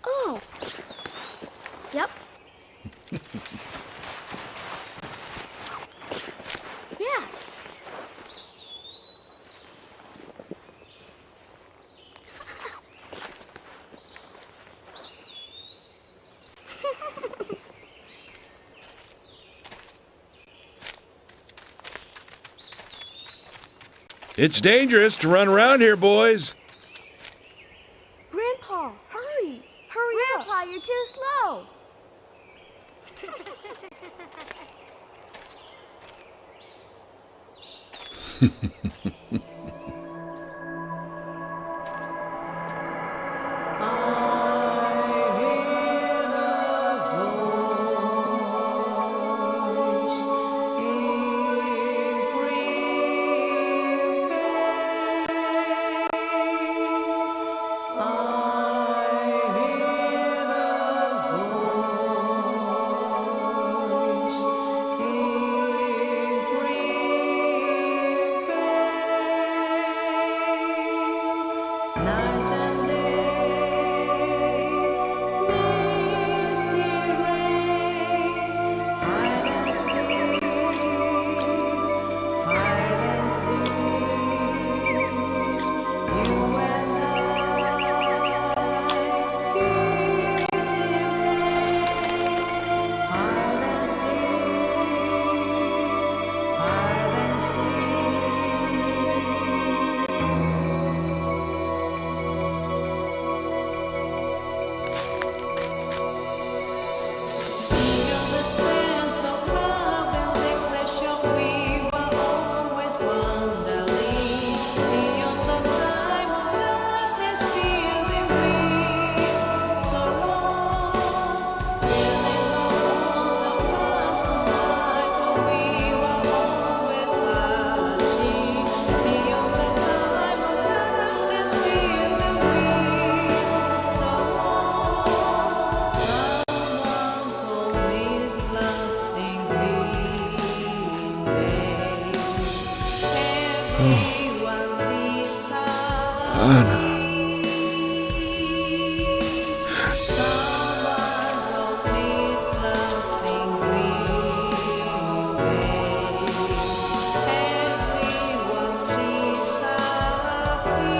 Oh. Yep. Yeah. It's dangerous to run around here, boys. Grandpa, hurry! Hurry up! Grandpa, you're too slow. Night and day, misty rain, hide and seek, hide and seek. You and I, kissing, hide and seek, hide and seek. Beyond the sense of love and neglection, we were always wandering. Beyond the time of darkness, feeling we so long. Building on the past night, we were always searching. Beyond the time of darkness, feeling we so long. Someone called me lasting green bay. Everyone beside me. Someone called me lasting green bay. Everyone beside me.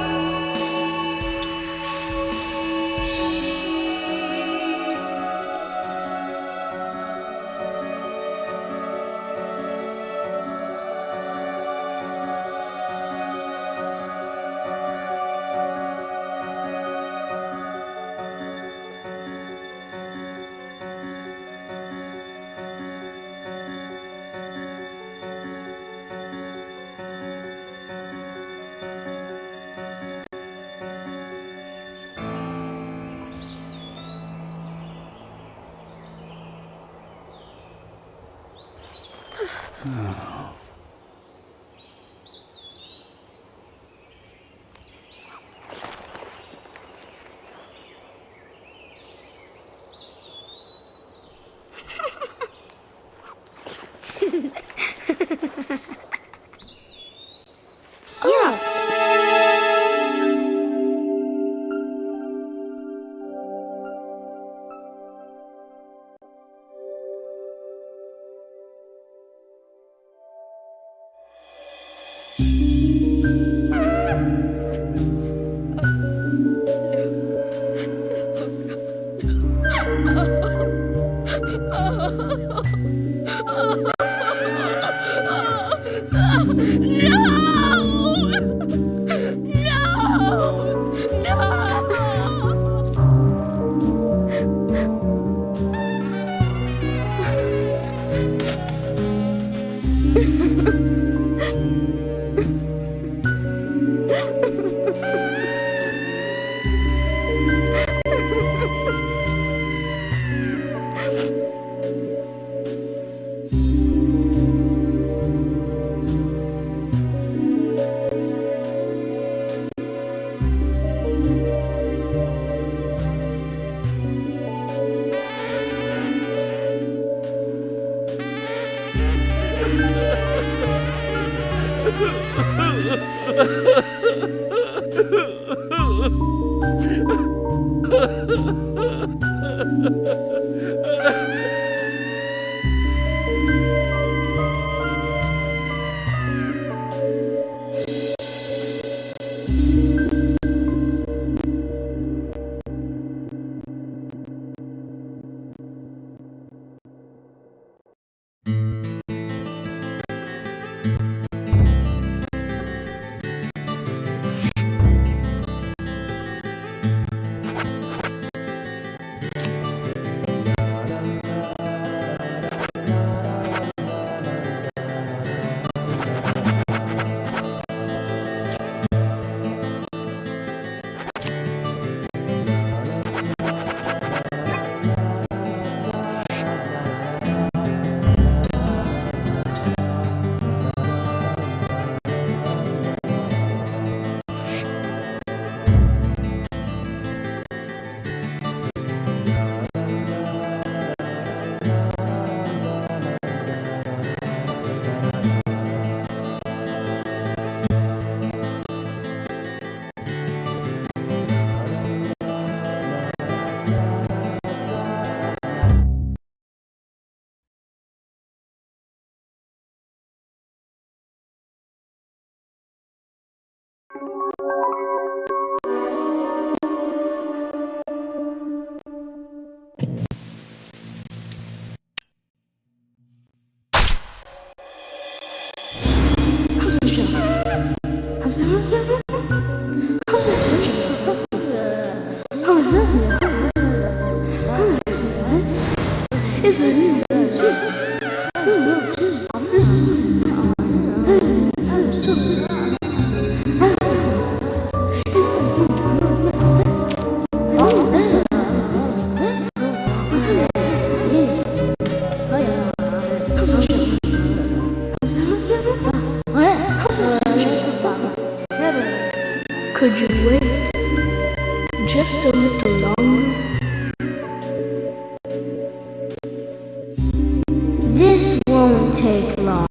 Yeah. Could you wait just a little longer? This won't take long.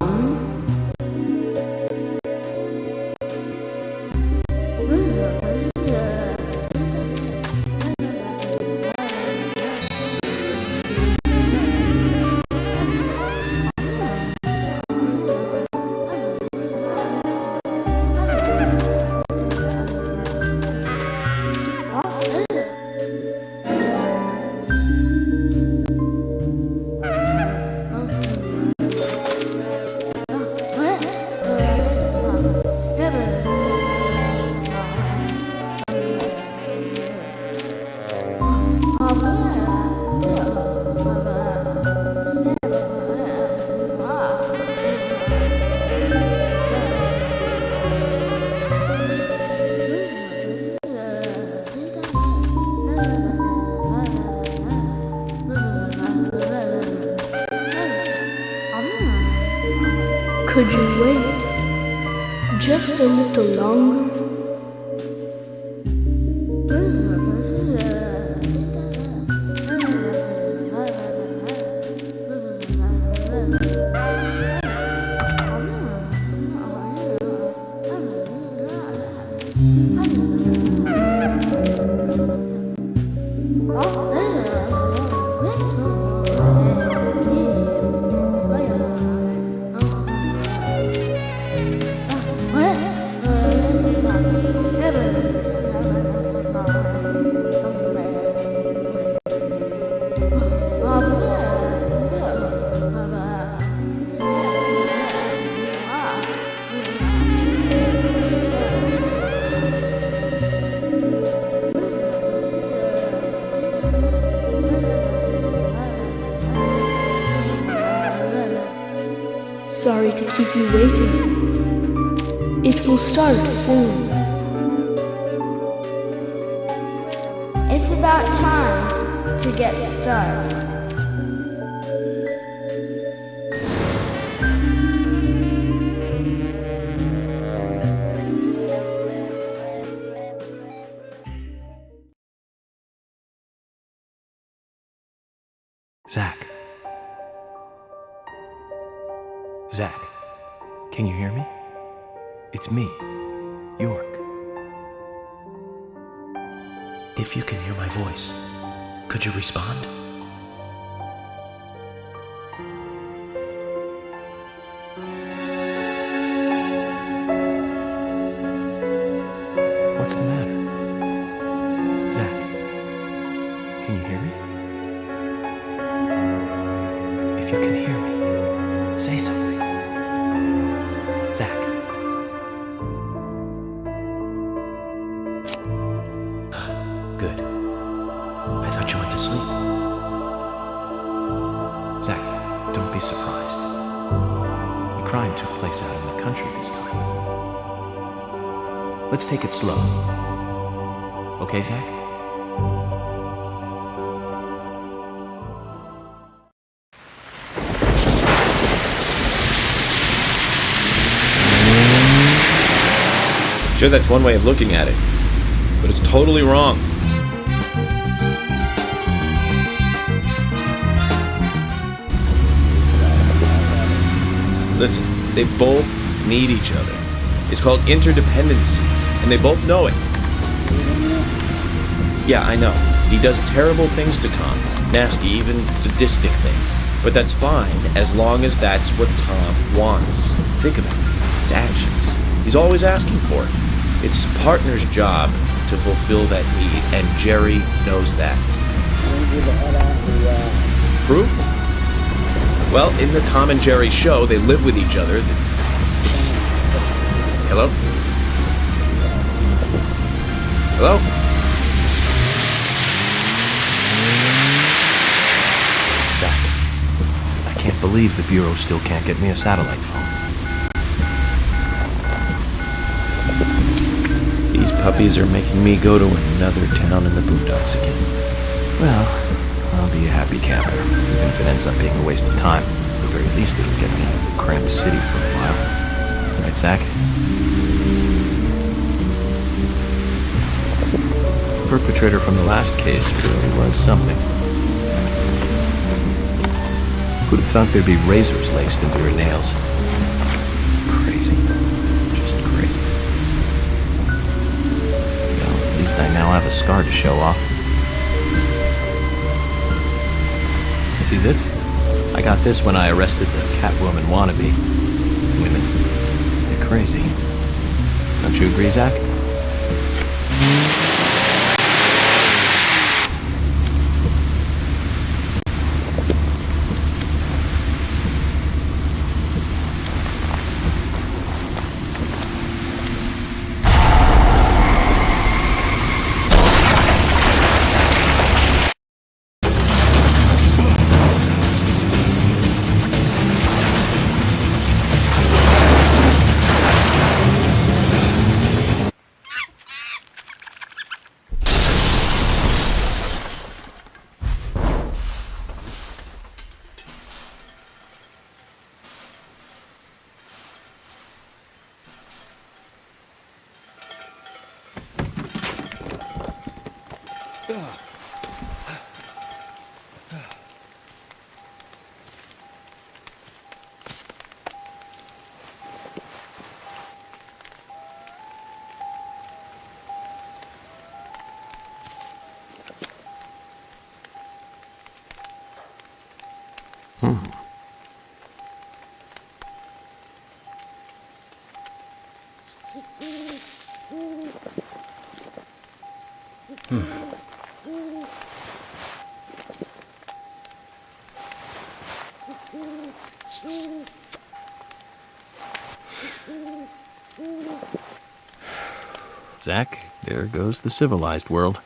Could you wait just a little longer? Sorry to keep you waiting. It will start soon. It's about time to get started. Zach. Zach, can you hear me? It's me, York. If you can hear my voice, could you respond? What's the matter? Zach, can you hear me? If you can hear me, say something. Zach. Good. I thought you went to sleep. Zach, don't be surprised. The crime took place out in the country this time. Let's take it slow. Okay, Zach? Sure, that's one way of looking at it, but it's totally wrong. Listen, they both need each other. It's called interdependency, and they both know it. Yeah, I know. He does terrible things to Tom. Nasty, even sadistic things. But that's fine, as long as that's what Tom wants. Think of it. His actions. He's always asking for it. It's his partner's job to fulfill that need, and Jerry knows that. Proof? Well, in the Tom and Jerry show, they live with each other. Hello? Hello? Zach, I can't believe the Bureau still can't get me a satellite phone. These puppies are making me go to another town in the boondocks again. Well, I'll be a happy camper, even if it ends up being a waste of time. At the very least, it'll get me out of the cramped city for a while. Right, Zach? The perpetrator from the last case really was something. Who'd have thought there'd be razors laced into her nails? Crazy. Just crazy. Well, at least I now have a scar to show off. See this? I got this when I arrested the Catwoman wannabe. Women, they're crazy. Don't you agree, Zach? Zach, there goes the civilized world.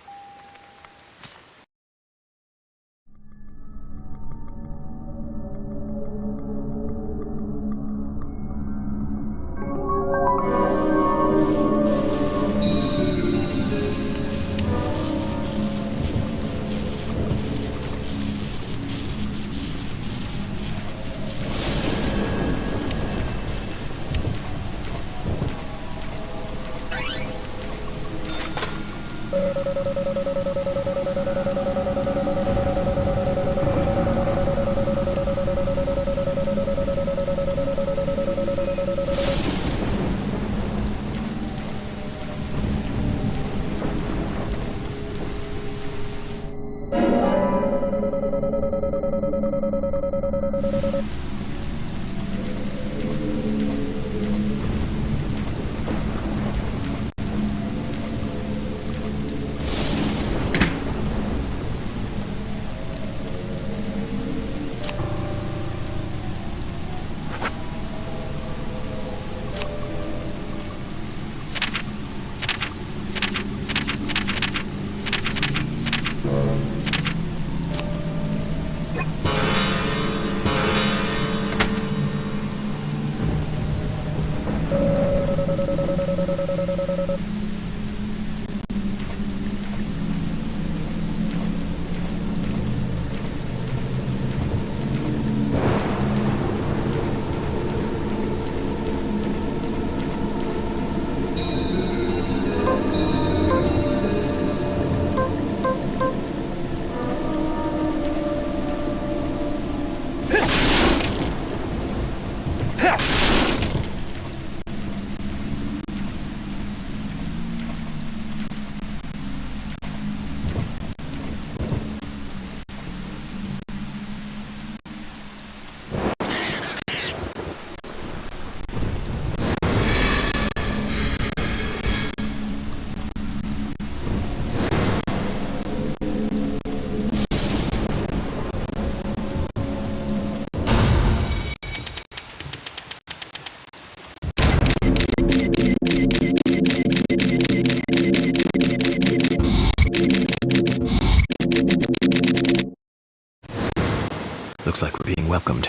Looks like we're being welcomed.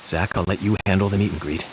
Zach, I'll let you handle the meet and greet.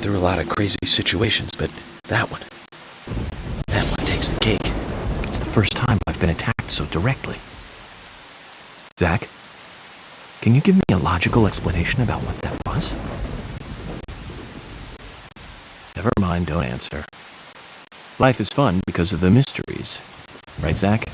been through a lot of crazy situations, but that one takes the cake. It's the first time I've been attacked so directly. Zach, can you give me a logical explanation about what that was? Never mind, don't answer. Life is fun because of the mysteries. Right, Zach?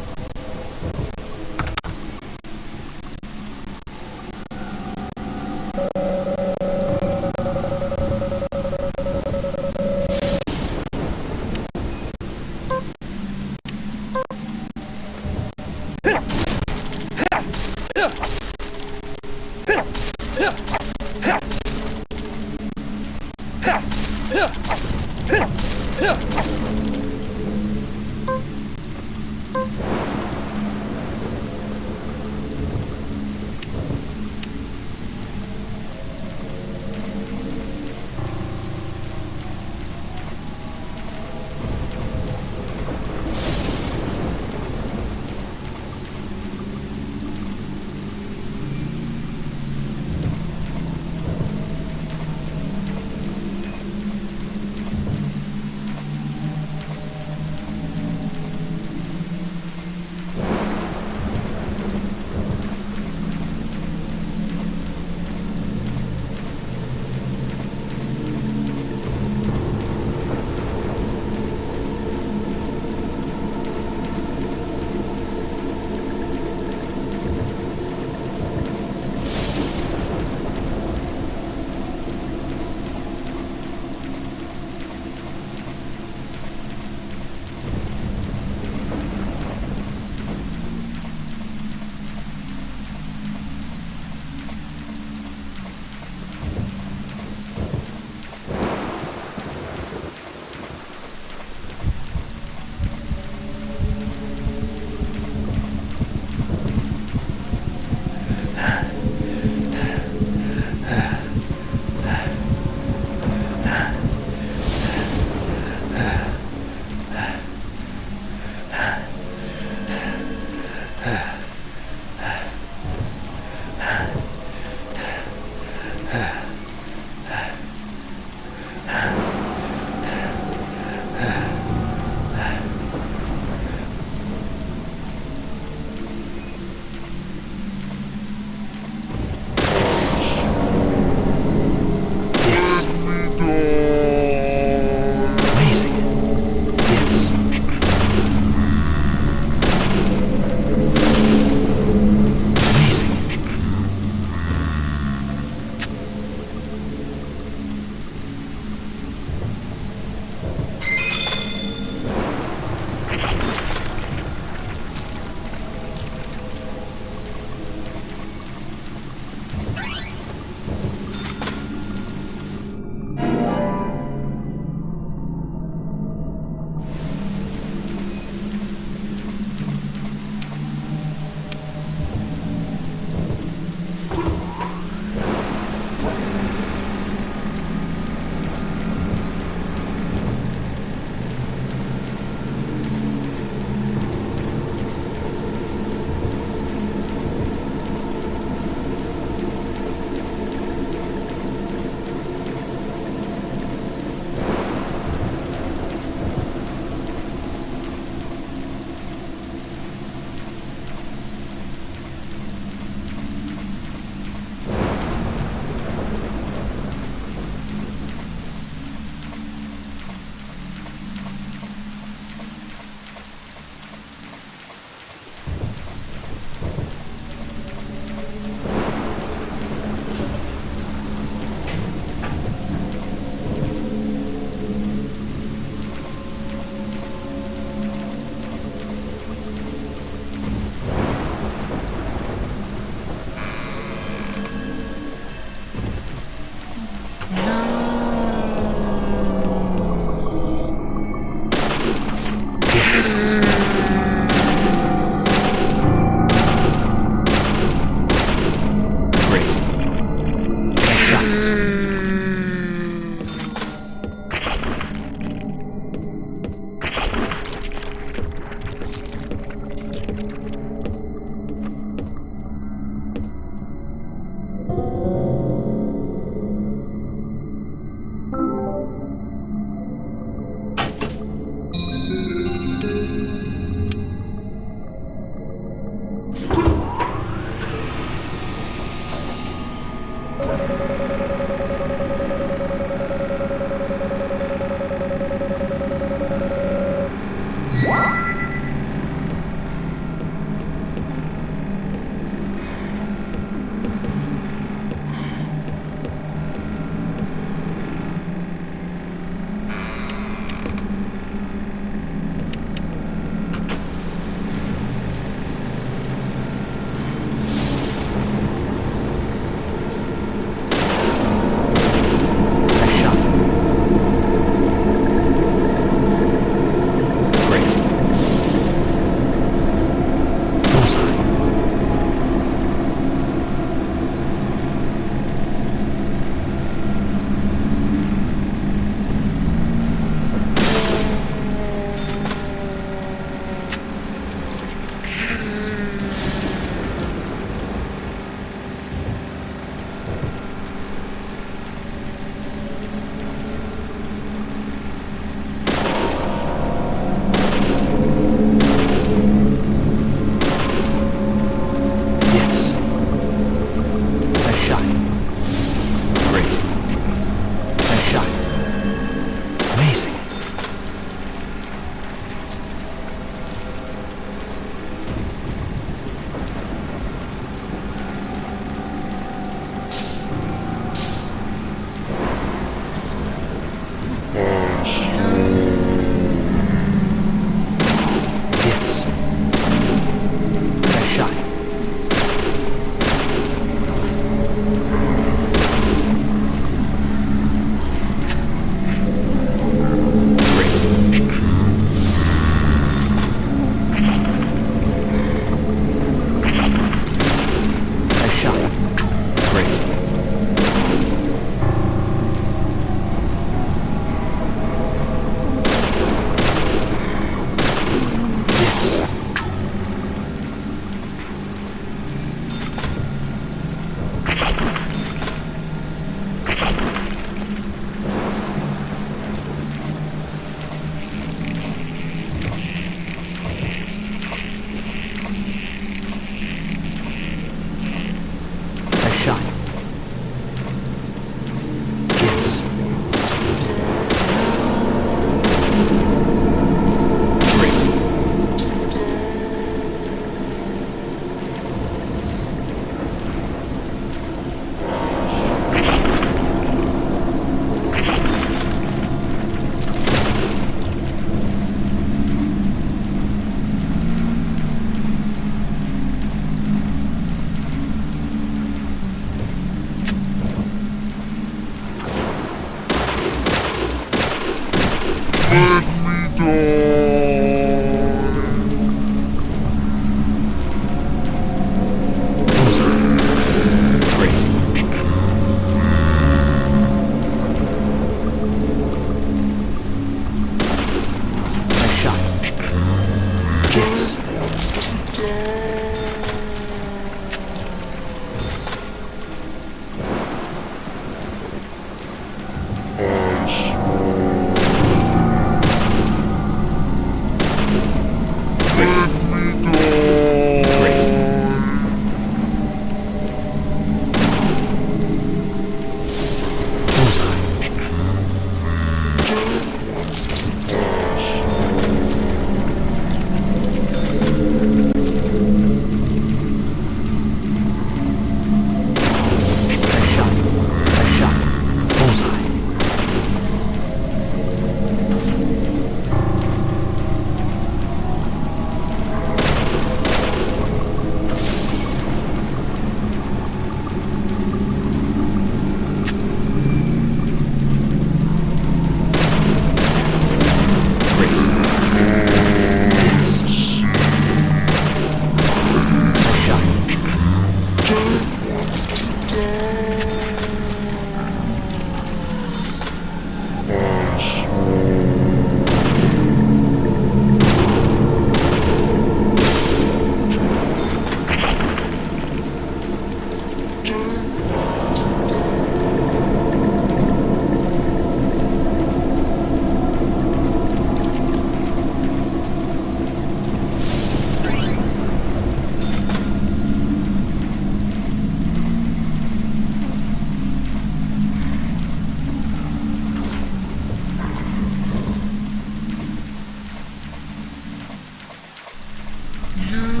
Bullseye.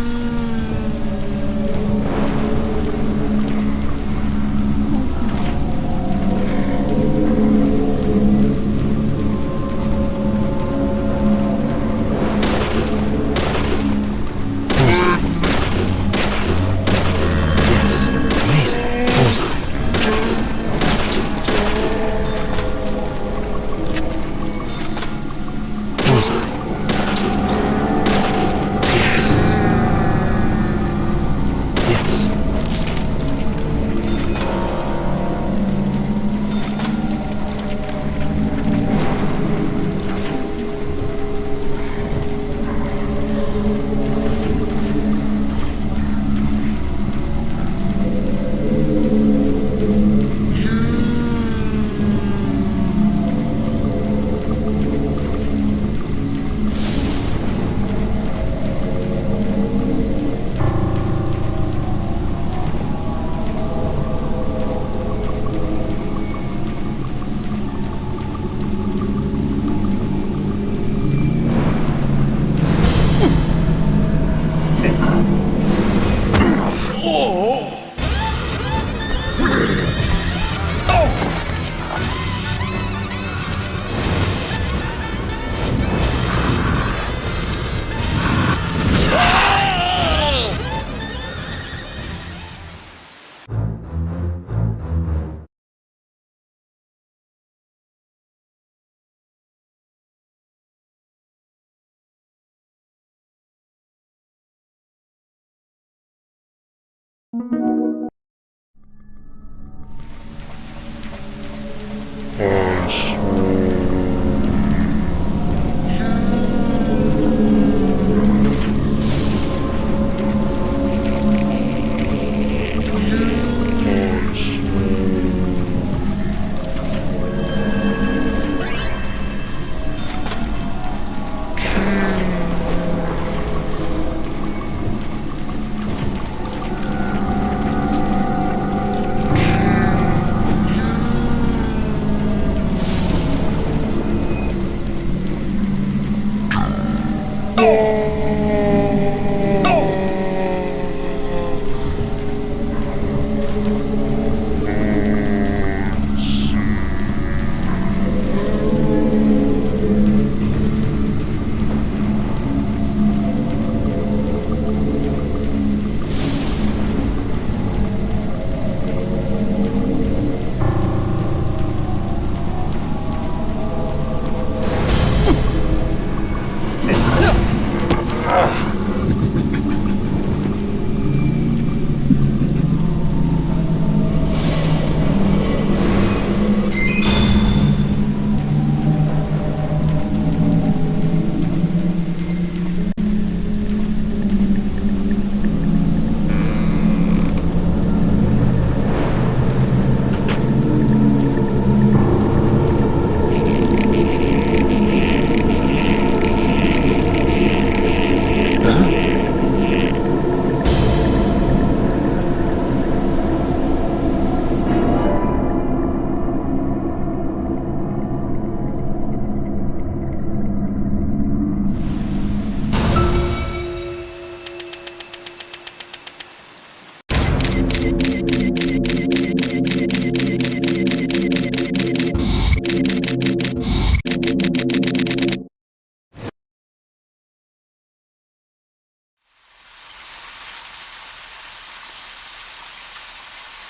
Yes, amazing. Bullseye. Bullseye. Yes. Yes.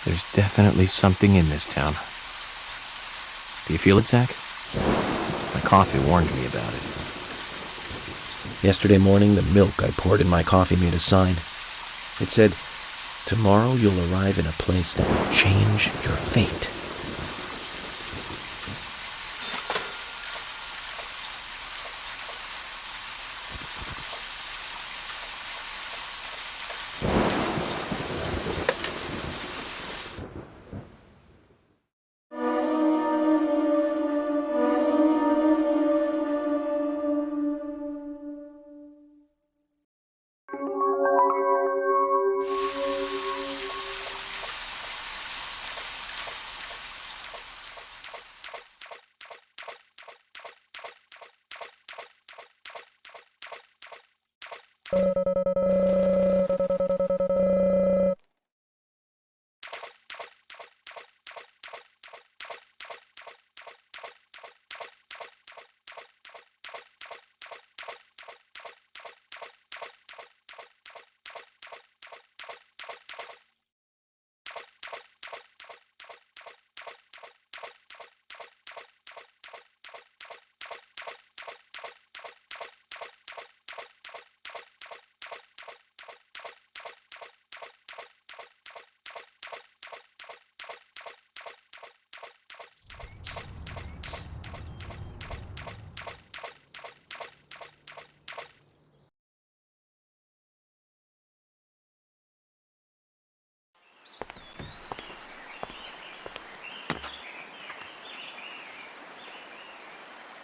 There's definitely something in this town. Do you feel it, Zach? My coffee warned me about it. Yesterday morning, the milk I poured in my coffee made a sign. It said, "Tomorrow you'll arrive in a place that will change your fate."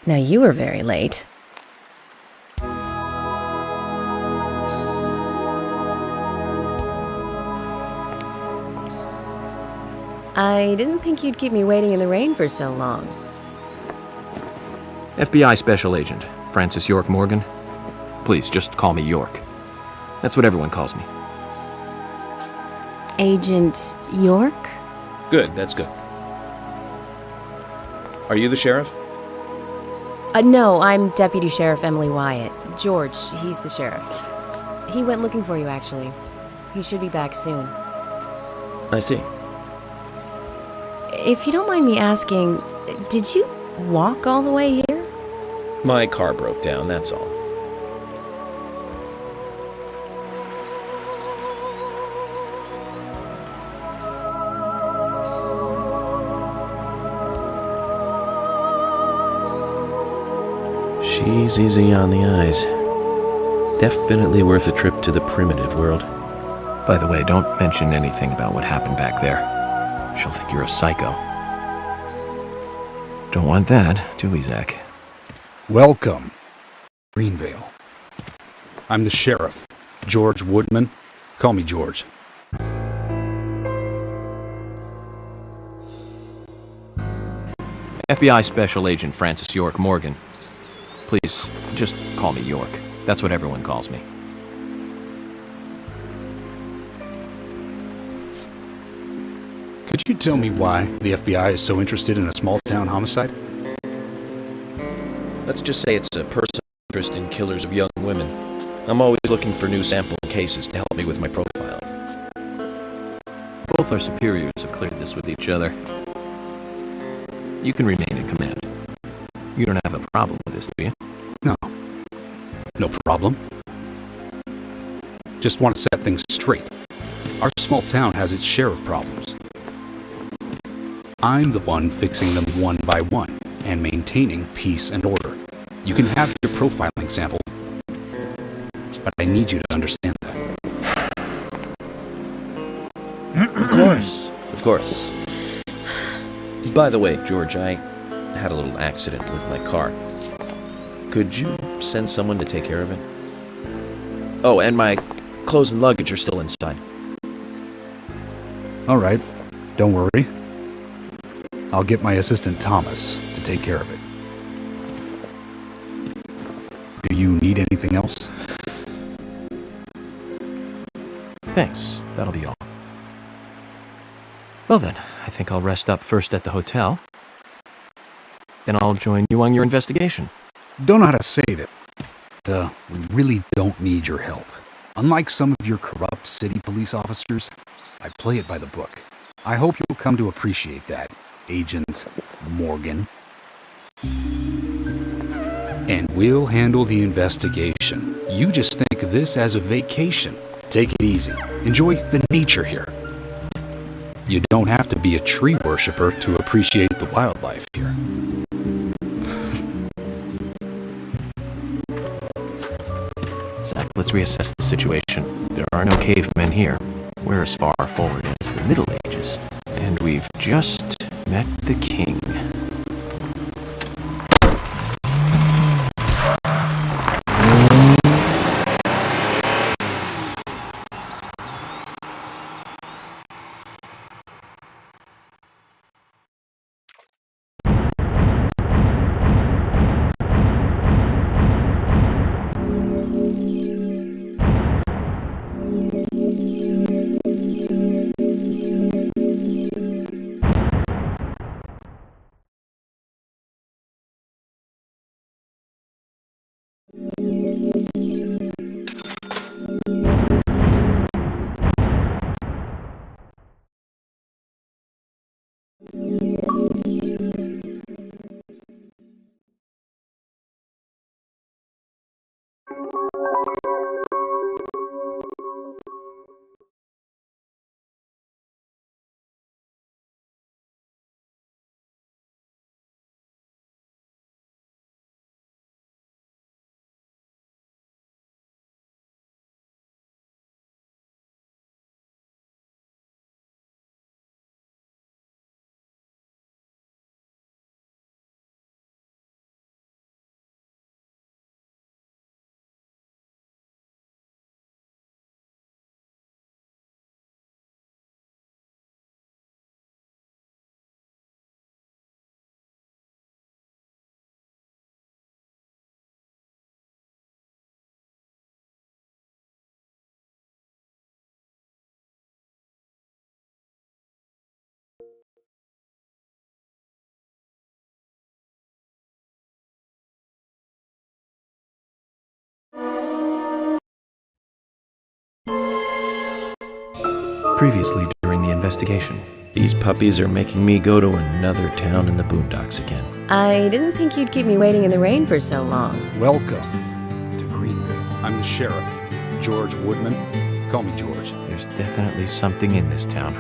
Now you were very late. I didn't think you'd keep me waiting in the rain for so long. FBI Special Agent, Francis York Morgan. Please, just call me York. That's what everyone calls me. Agent York? Good, that's good. Are you the sheriff? No, I'm Deputy Sheriff Emily Wyatt. George, he's the sheriff. He went looking for you, actually. He should be back soon. I see. If you don't mind me asking, did you walk all the way here? My car broke down, that's all. She's easy on the eyes. Definitely worth a trip to the primitive world. By the way, don't mention anything about what happened back there. She'll think you're a psycho. Don't want that, do we, Zach? Welcome, Greenvale. I'm the sheriff, George Woodman. Call me George. FBI Special Agent Francis York Morgan. Please, just call me York. That's what everyone calls me. Could you tell me why the FBI is so interested in a small-town homicide? Let's just say it's a personal interest in killers of young women. I'm always looking for new sample cases to help me with my profile. Both our superiors have cleared this with each other. You can remain in command. You don't have a problem with this, do you? No problem. Just want to set things straight. Our small town has its share of problems. I'm the one fixing them one by one and maintaining peace and order. You can have your profiling sample, but I need you to understand that. Of course. Of course. By the way, George, I had a little accident with my car. Could you send someone to take care of it? Oh, and my clothes and luggage are still inside. All right, don't worry. I'll get my assistant Thomas to take care of it. Do you need anything else? Thanks. That'll be all. Well then, I think I'll rest up first at the hotel. Then I'll join you on your investigation. Don't know how to say that. We really don't need your help. Unlike some of your corrupt city police officers, I play it by the book. I hope you'll come to appreciate that, Agent Morgan. And we'll handle the investigation. You just think of this as a vacation. Take it easy. Enjoy the nature here. You don't have to be a tree worshiper to appreciate the wildlife here. Zach, let's reassess the situation. There are no cavemen here. We're as far forward as the Middle Ages, and we've just met the king. previously during the investigation. These puppies are making me go to another town in the boondocks again. I didn't think you'd keep me waiting in the rain for so long. Welcome to Greenville. I'm the sheriff, George Woodman. Call me George. There's definitely something in this town.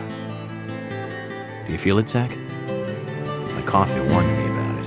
Do you feel it, Zach? My coffee warned me about it.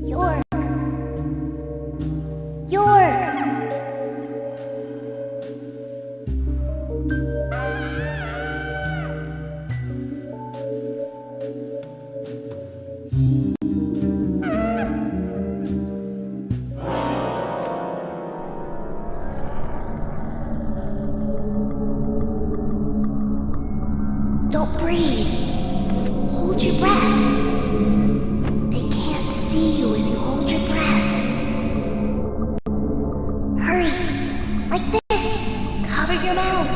York! York! Don't breathe. Hold your breath. They can't see you if you hold your breath. Hurry. Like this. Cover your mouth.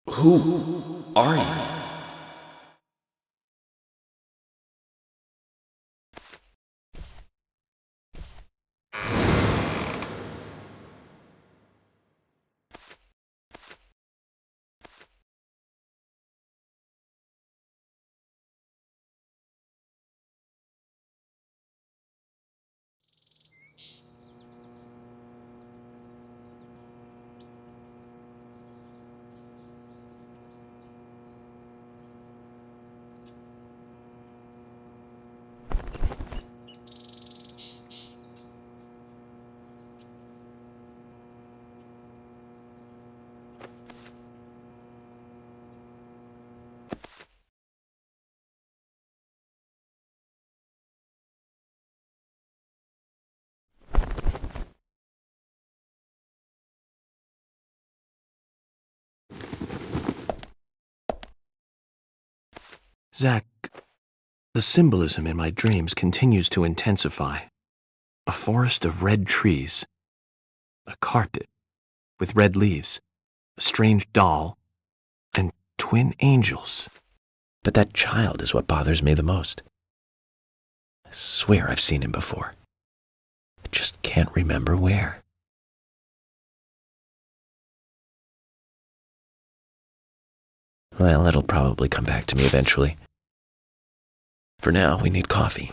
Who are you? Zach, the symbolism in my dreams continues to intensify. A forest of red trees, a carpet with red leaves, a strange doll, and twin angels. But that child is what bothers me the most. I swear I've seen him before. I just can't remember where. Well, it'll probably come back to me eventually. For now, we need coffee.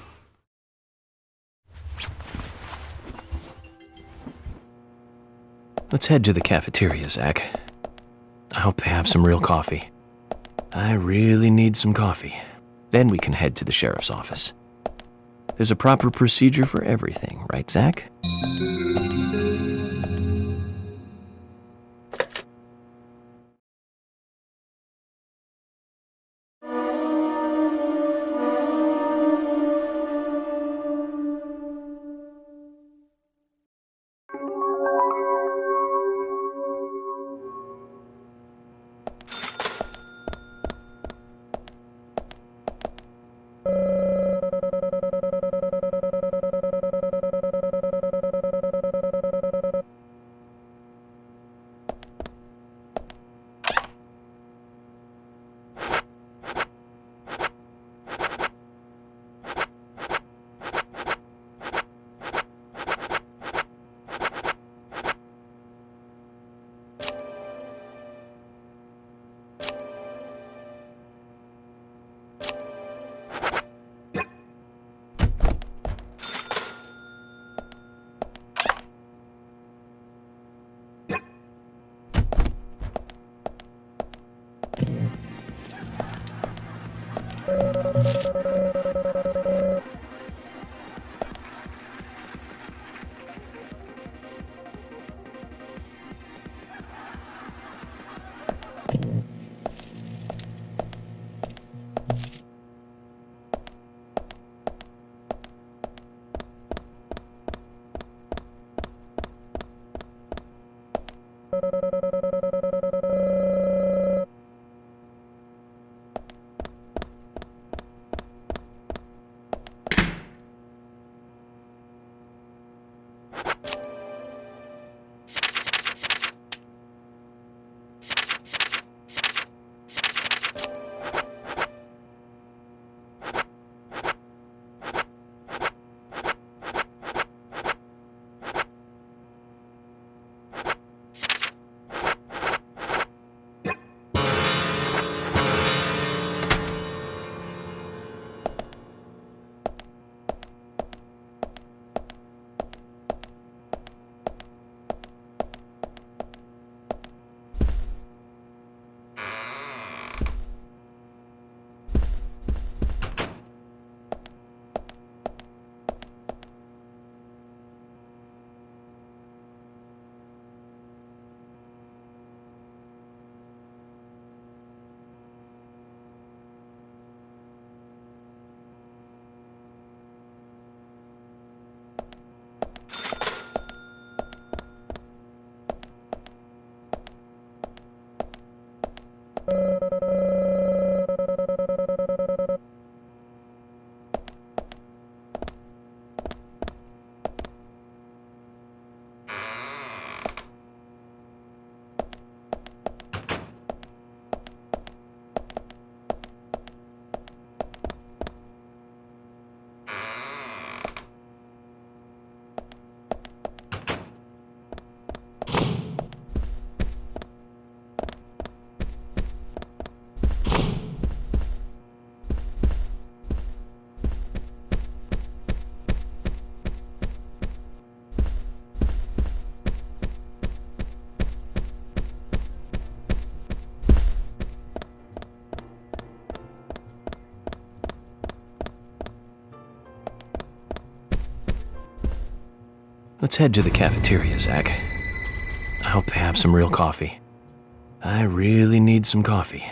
Let's head to the cafeteria, Zach. I hope they have some real coffee. I really need some coffee. Then we can head to the sheriff's office. There's a proper procedure for everything, right, Zach? Let's head to the cafeteria, Zach. I hope they have some real coffee. I really need some coffee.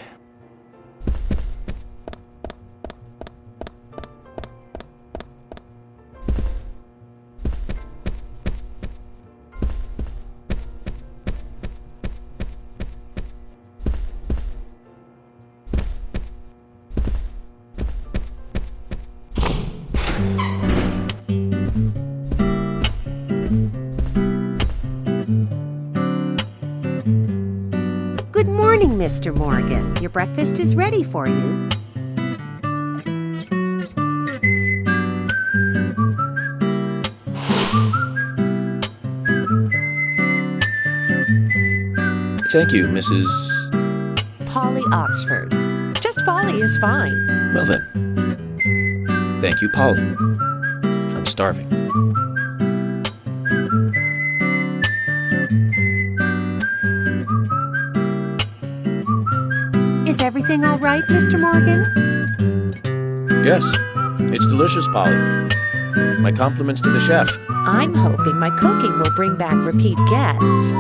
morning, Mr. Morgan. Your breakfast is ready for you. Thank you, Mrs. Polly Oxford. Just Polly is fine. Well then. Thank you, Polly. I'm starving. Is everything all right, Mr. Morgan? Yes, it's delicious, Polly. My compliments to the chef. I'm hoping my cooking will bring back repeat guests.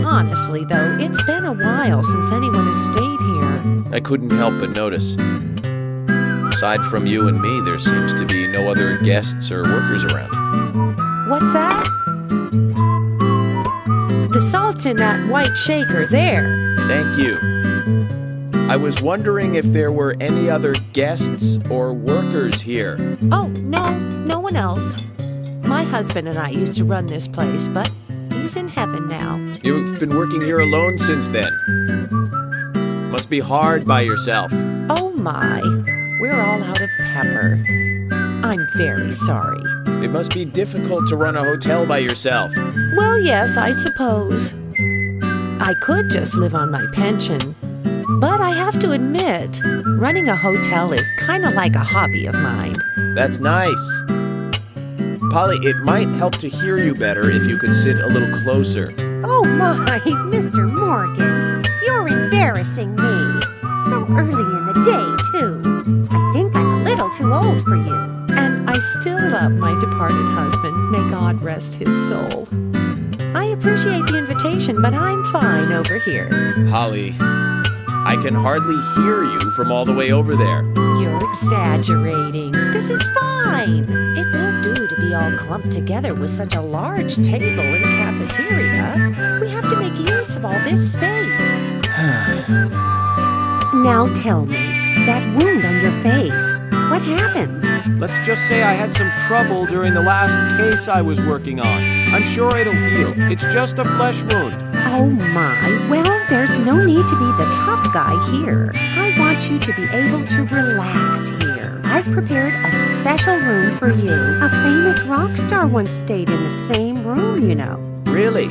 Honestly, though, it's been a while since anyone has stayed here. I couldn't help but notice. Aside from you and me, there seems to be no other guests or workers around. What's that? The salt's in that white shaker there. Thank you. I was wondering if there were any other guests or workers here. Oh, no one else. My husband and I used to run this place, but he's in heaven now. You've been working here alone since then. Must be hard by yourself. Oh my, we're all out of pepper. I'm very sorry. It must be difficult to run a hotel by yourself. Well, yes, I suppose. I could just live on my pension. But I have to admit, running a hotel is kind of like a hobby of mine. That's nice. Polly, it might help to hear you better if you could sit a little closer. Oh my, Mr. Morgan, you're embarrassing me. So early in the day, too. I think I'm a little too old for you. And I still love my departed husband. May God rest his soul. I appreciate the invitation, but I'm fine over here. Polly, I can hardly hear you from all the way over there. You're exaggerating. This is fine. It won't do to be all clumped together with such a large table in a cafeteria. We have to make use of all this space. Now tell me, that wound on your face, what happened? Let's just say I had some trouble during the last case I was working on. I'm sure it'll heal. It's just a flesh wound. Oh my, well, there's no need to be the tough guy here. I want you to be able to relax here. I've prepared a special room for you. A famous rock star once stayed in the same room, you know. Really?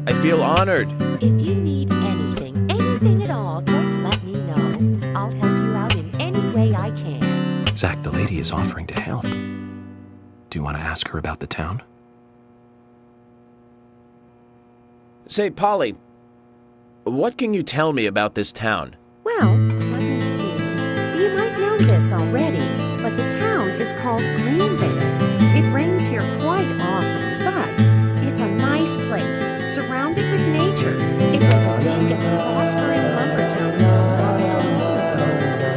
I feel honored. If you need anything at all, just let me know. I'll help you out in any way I can. Zach, the lady is offering to help. Do you want to ask her about the town? Say, Polly, what can you tell me about this town? Well, let me see. You might know this already, but the town is called Greenvale. It rains here quite often, but it's a nice place, surrounded with nature. It was a big and prospering lumber town until not so long ago.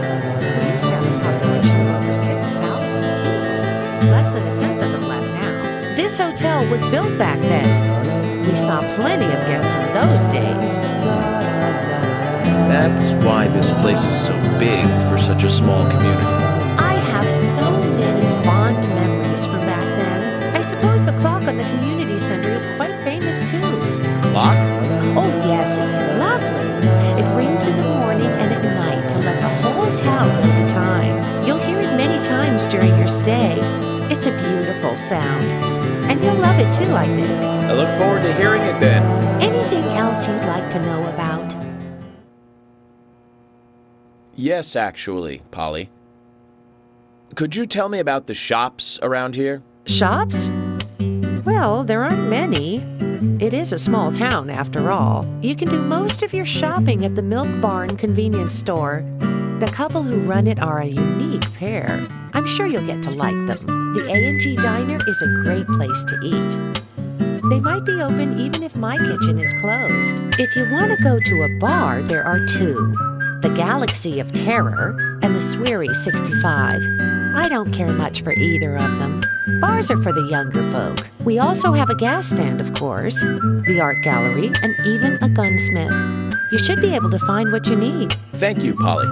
We used to have a population of over 6,000 people. Less than a tenth of them left now. This hotel was built back then. We saw plenty of guests in those days. That's why this place is so big for such a small community. I have so many fond memories from back then. I suppose the clock on the community center is quite famous too. Clock? Oh yes, it's lovely. It rings in the morning and at night to let the whole town know the time. You'll hear it many times during your stay. It's a beautiful sound. And you'll love it too, I think. I look forward to hearing it then. Anything else you'd like to know about? Yes, actually, Polly. Could you tell me about the shops around here? Shops? Well, there aren't many. It is a small town, after all. You can do most of your shopping at the Milk Barn convenience store. The couple who run it are a unique pair. I'm sure you'll get to like them. The A&G Diner is a great place to eat. They might be open even if my kitchen is closed. If you want to go to a bar, there are two. The Galaxy of Terror and the Sweary 65. I don't care much for either of them. Bars are for the younger folk. We also have a gas stand, of course, the art gallery, and even a gunsmith. You should be able to find what you need. Thank you, Polly.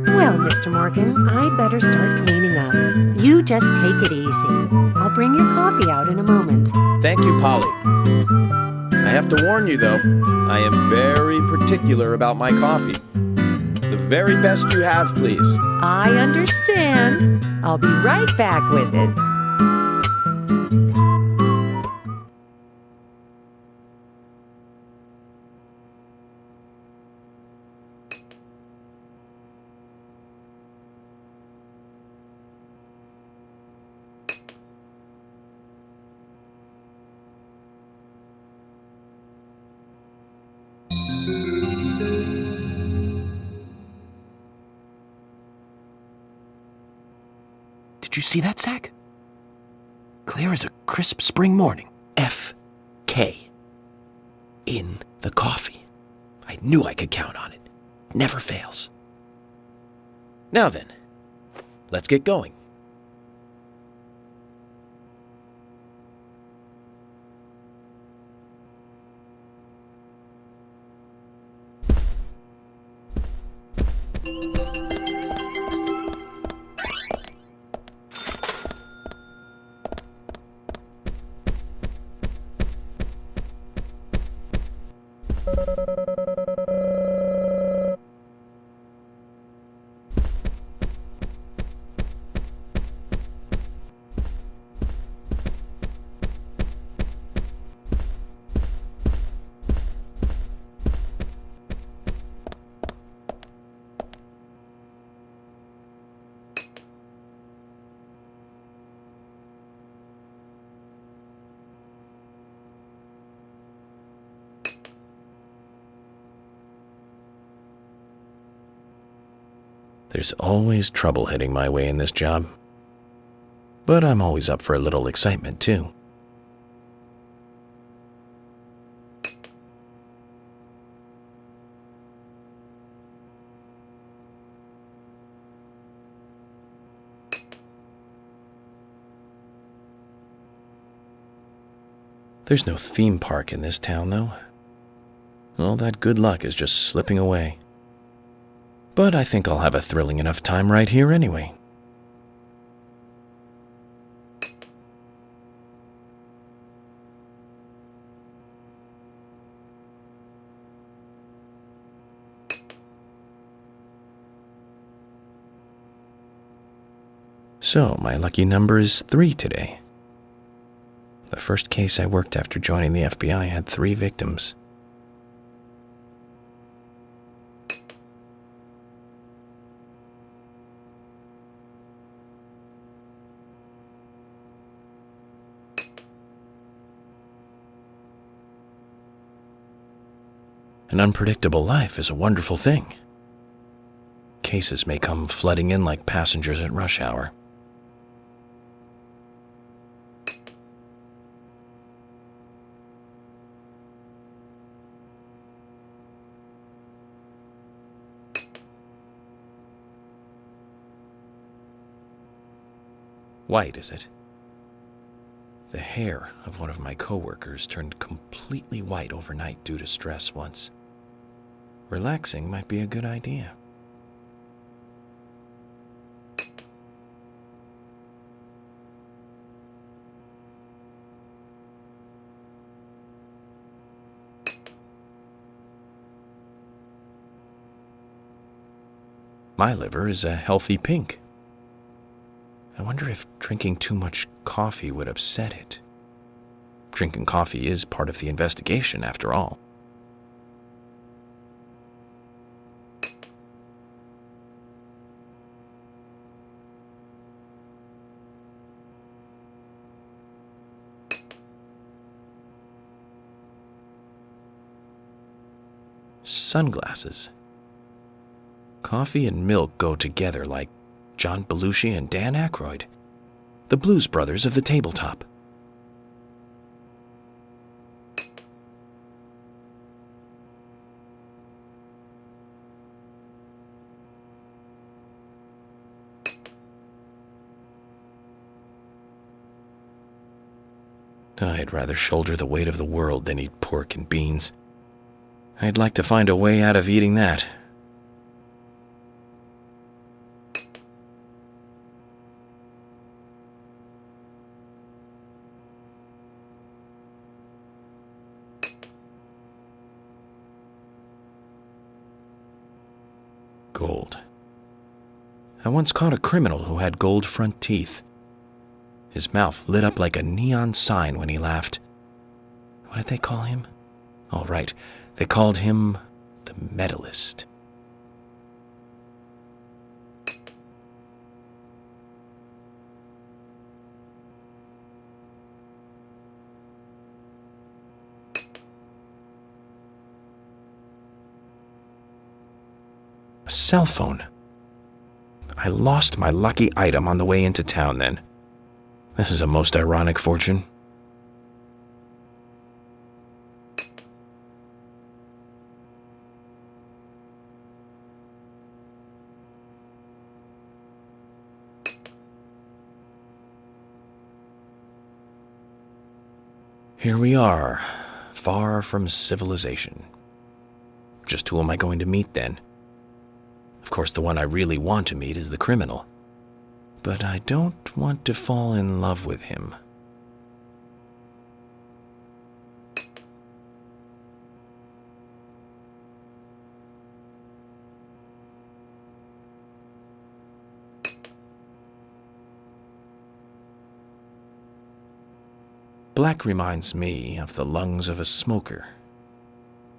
Well, Mr. Morgan, I'd better start cleaning up. You just take it easy. I'll bring your coffee out in a moment. Thank you, Polly. have to warn you, though, I am very particular about my coffee. The very best you have, please. I understand. I'll be right back with it. Did you see that, Zach? Clear as a crisp spring morning. F.K. in the coffee. I knew I could count on it. Never fails. Now then, let's get going. There's always trouble heading my way in this job. But I'm always up for a little excitement, too. There's no theme park in this town, though. All that good luck is just slipping away. But I think I'll have a thrilling enough time right here anyway. So, my lucky number is 3 today. The first case I worked after joining the FBI had 3 victims. An unpredictable life is a wonderful thing. Cases may come flooding in like passengers at rush hour. White, is it? The hair of one of my coworkers turned completely white overnight due to stress once. Relaxing might be a good idea. My liver is a healthy pink. I wonder if drinking too much coffee would upset it. Drinking coffee is part of the investigation, after all. Sunglasses. Coffee and milk go together like John Belushi and Dan Aykroyd, the Blues Brothers of the tabletop. I'd rather shoulder the weight of the world than eat pork and beans. I'd like to find a way out of eating that. Gold. I once caught a criminal who had gold front teeth. His mouth lit up like a neon sign when he laughed. What did they call him? Oh, right. They called him the Medalist. A cell phone. I lost my lucky item on the way into town then. This is a most ironic fortune. Here we are, far from civilization. Just who am I going to meet then? Of course, the one I really want to meet is the criminal. But I don't want to fall in love with him. Black reminds me of the lungs of a smoker.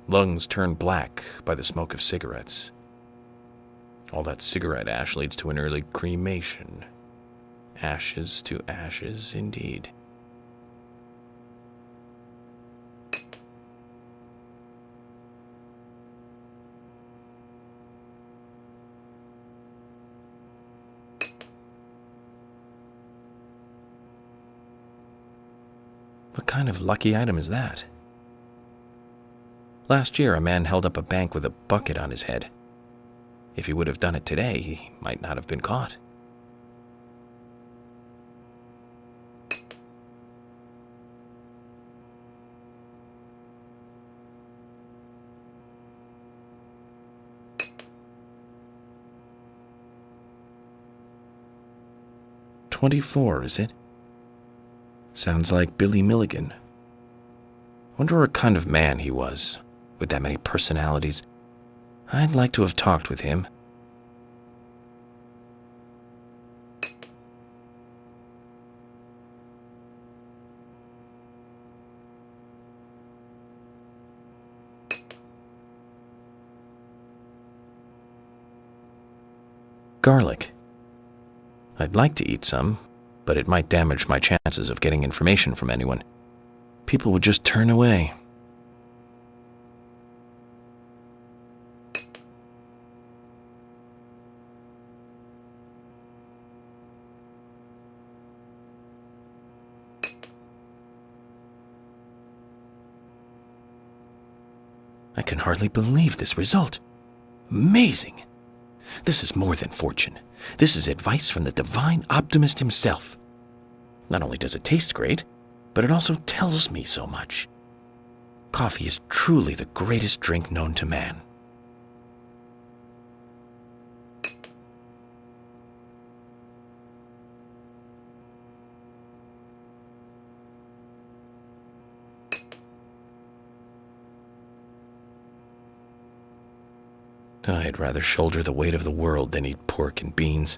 Lungs turn black by the smoke of cigarettes. All that cigarette ash leads to an early cremation. Ashes to ashes, indeed. What kind of lucky item is that? Last year, a man held up a bank with a bucket on his head. If he would have done it today, he might not have been caught. "24, is it? Sounds like Billy Milligan. Wonder what kind of man he was, with that many personalities. I'd like to have talked with him." Garlic. I'd like to eat some, but it might damage my chances of getting information from anyone. People would just turn away. I can hardly believe this result. Amazing! This is more than fortune. This is advice from the divine optimist himself. Not only does it taste great, but it also tells me so much. Coffee is truly the greatest drink known to man. I'd rather shoulder the weight of the world than eat pork and beans.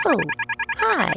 Oh, hi.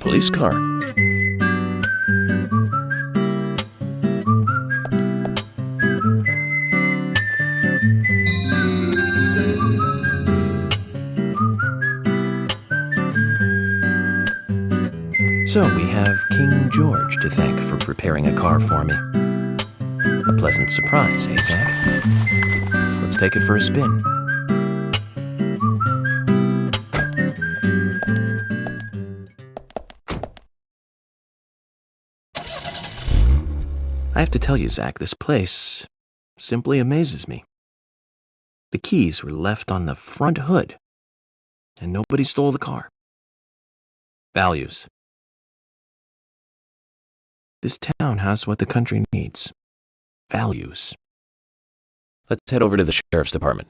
police car. So we have King George to thank for preparing a car for me. A pleasant surprise, eh, Zach? Let's take it for a spin. I have to tell you, Zach, this place simply amazes me. The keys were left on the front hood, and nobody stole the car. Values. This town has what the country needs. Values. Let's head over to the sheriff's department.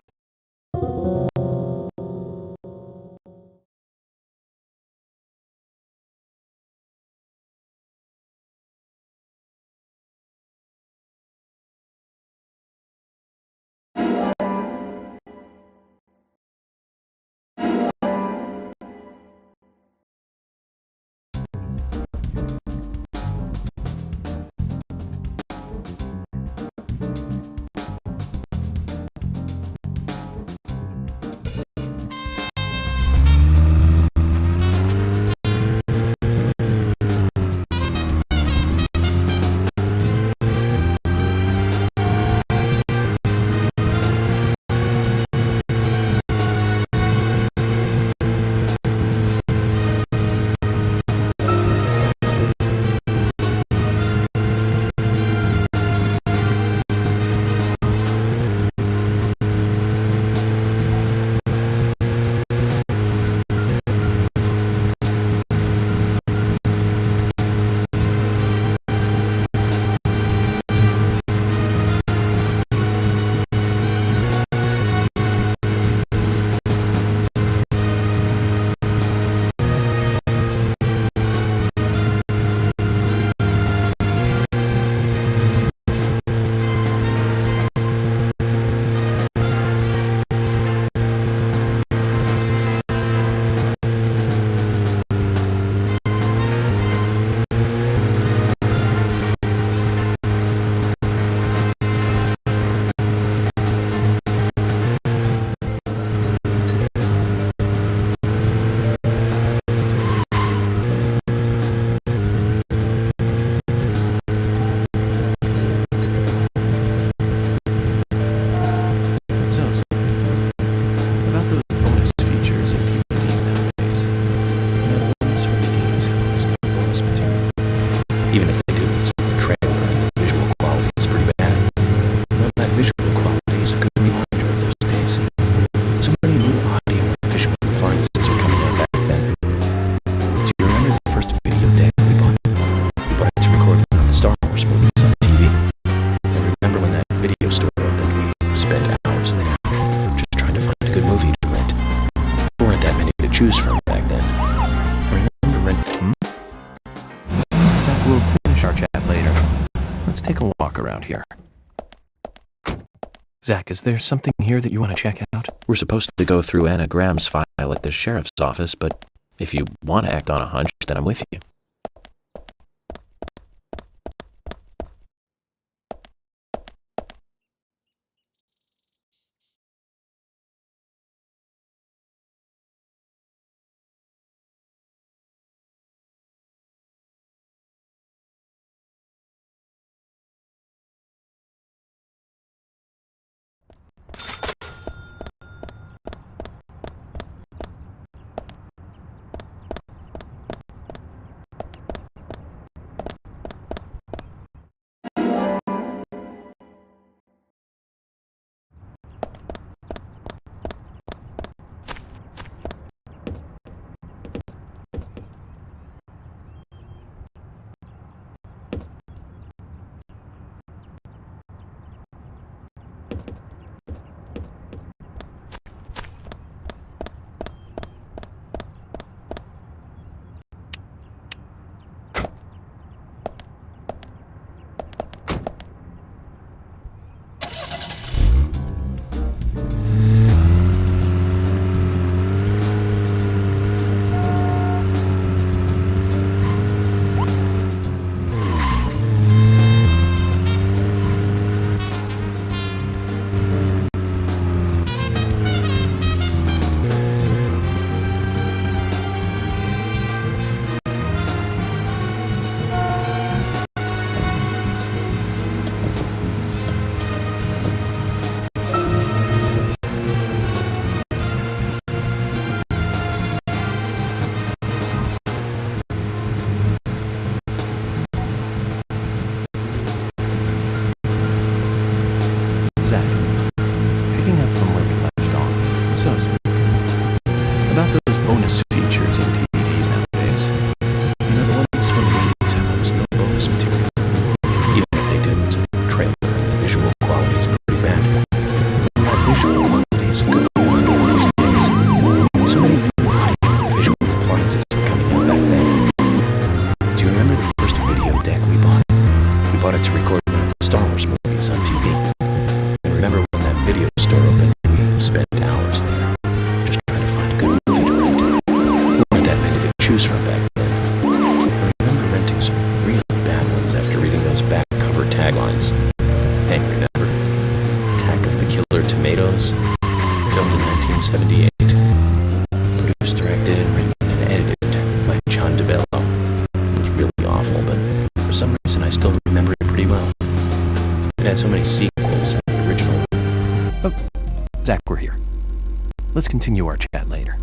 Even if they do, it's a trailer and the visual quality is pretty bad. Well, that visual quality is a good reminder of those days. So many new audio and visual appliances were coming out back then. Do you remember the first video deck we bought? We bought it to record one of the Star Wars movies on TV. And remember when that video store opened, we spent hours there, just trying to find a good movie to rent. There weren't that many to choose from back then. Remember renting? Zach, we'll finish our chat later. Let's take a walk around here. Zach, is there something here that you want to check out? We're supposed to go through Anna Graham's file at the sheriff's office, but if you want to act on a hunch, then I'm with you. bought it to record one of the Star Wars movies on TV. I remember when that video store opened, we spent hours there, just trying to find a good movie to rent. There weren't that many to choose from back then. I remember renting some really bad ones after reading those back cover taglines. Hey, remember? Attack of the Killer Tomatoes? Filmed in 1978. Produced, directed, and written and edited by John DeBello. It was really awful, but for some reason I still remember it pretty well. It had so many sequels and the original. Oh, Zach, we're here. Let's continue our chat later.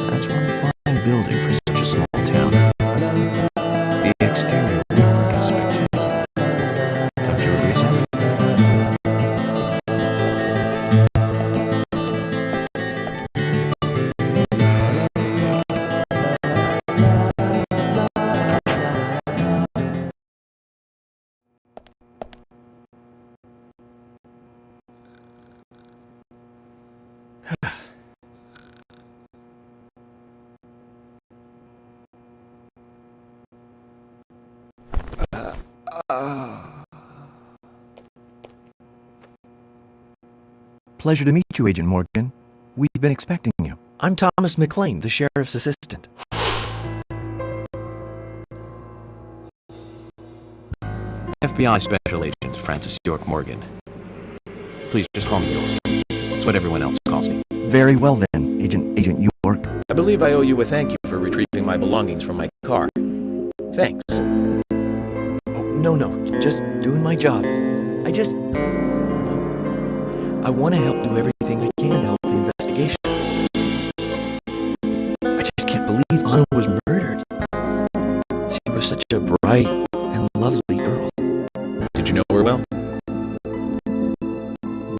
That's one fine building for such a small town. The exterior work is spectacular. Don't you agree, Zach? Pleasure to meet you, Agent Morgan. We've been expecting you. I'm Thomas McLean, the sheriff's assistant. FBI Special Agent Francis York Morgan. Please just call me York. It's what everyone else calls me. Very well then, Agent York. I believe I owe you a thank you for retrieving my belongings from my car. Thanks. Oh, no, just doing my job. I want to help do everything I can to help the investigation. I just can't believe Anna was murdered. She was such a bright and lovely girl. Did you know her well?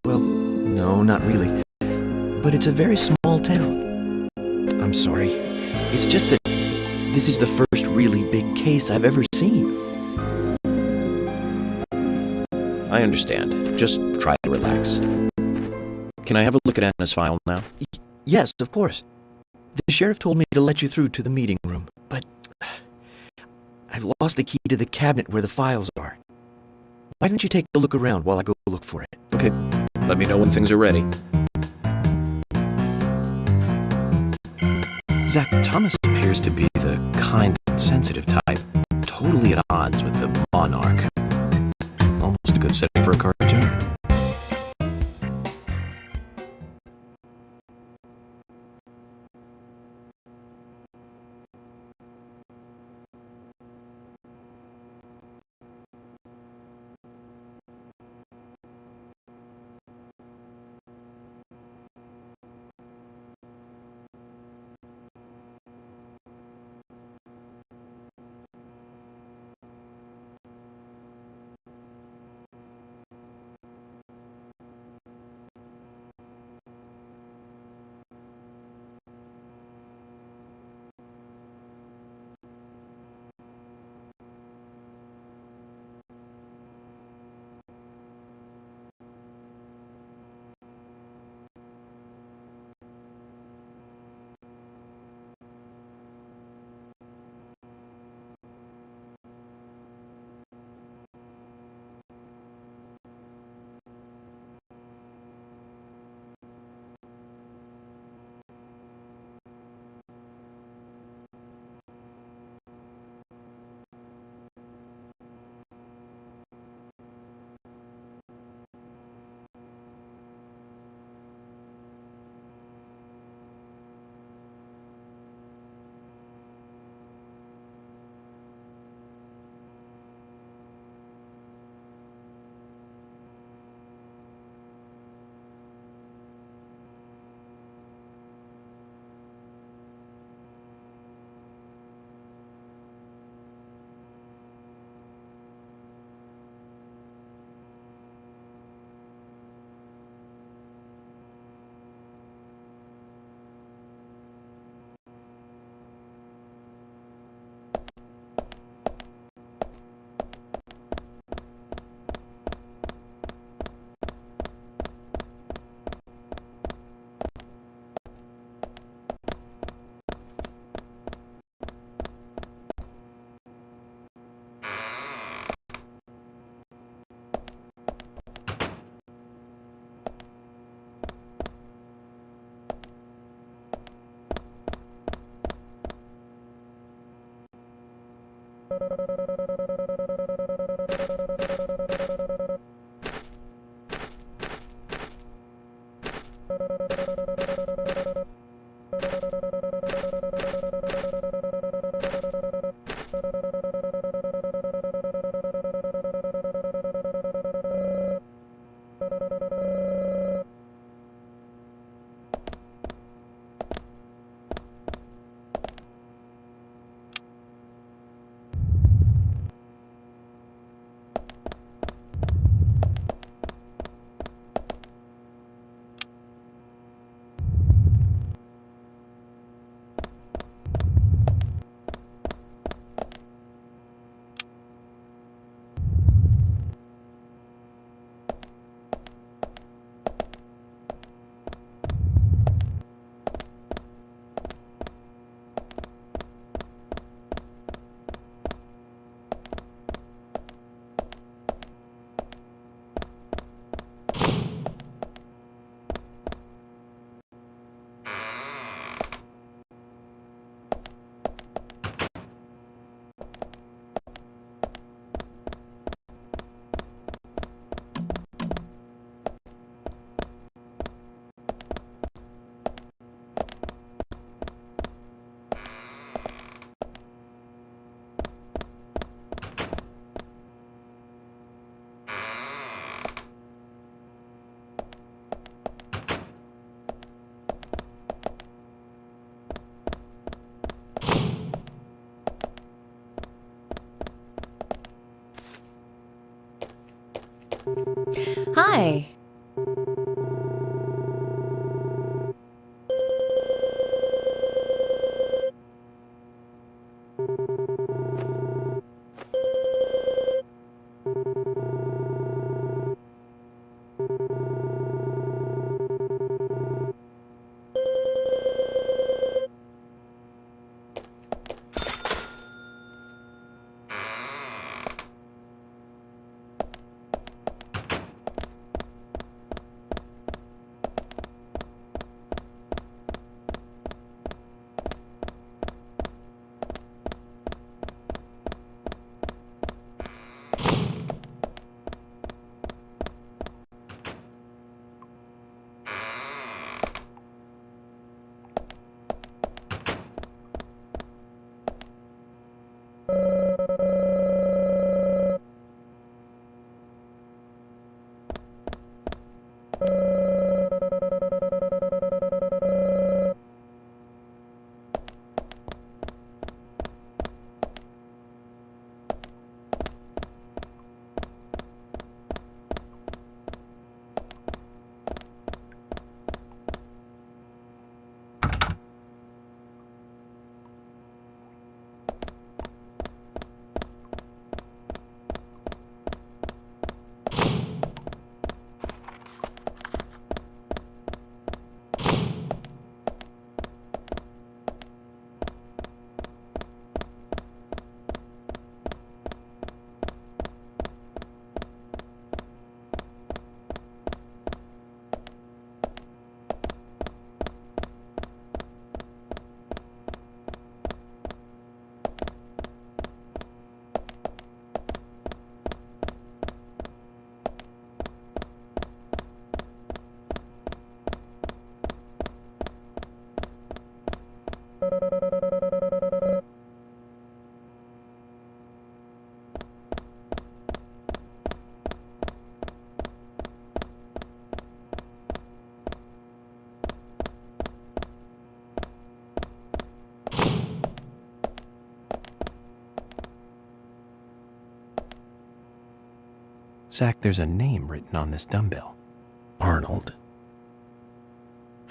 Well, no, not really. But it's a very small town. I'm sorry. It's just that this is the first really big case I've ever seen. I understand. Just try to relax. Can I have a look at Anna's file now? Yes, of course. The sheriff told me to let you through to the meeting room, but I've lost the key to the cabinet where the files are. Why don't you take a look around while I go look for it? Okay. Let me know when things are ready. Zach, Thomas appears to be the kind and sensitive type, totally at odds with the monarch. Almost a good setting for a cartoon. Hi. Zach, there's a name written on this dumbbell. Arnold.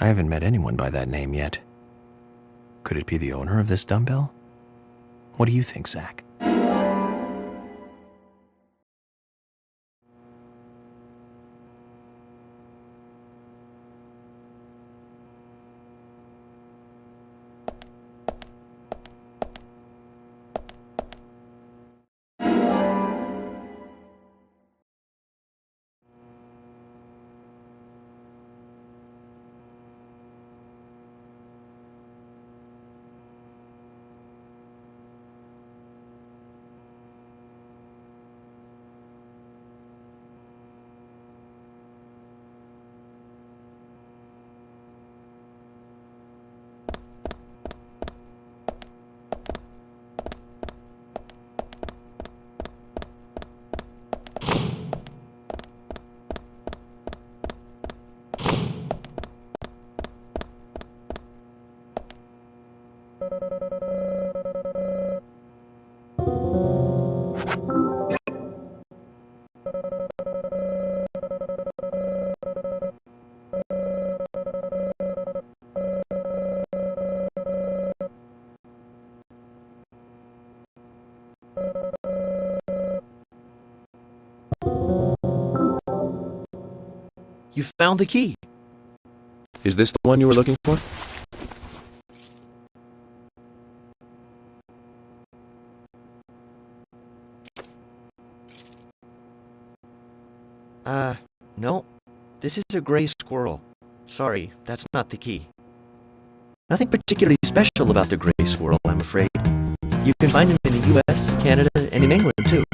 I haven't met anyone by that name yet. Could it be the owner of this dumbbell? What do you think, Zach? You found the key. Is this the one you were looking for? No. This is a gray squirrel. Sorry, that's not the key. Nothing particularly special about the gray squirrel, I'm afraid. You can find them in the US, Canada, and in England, too.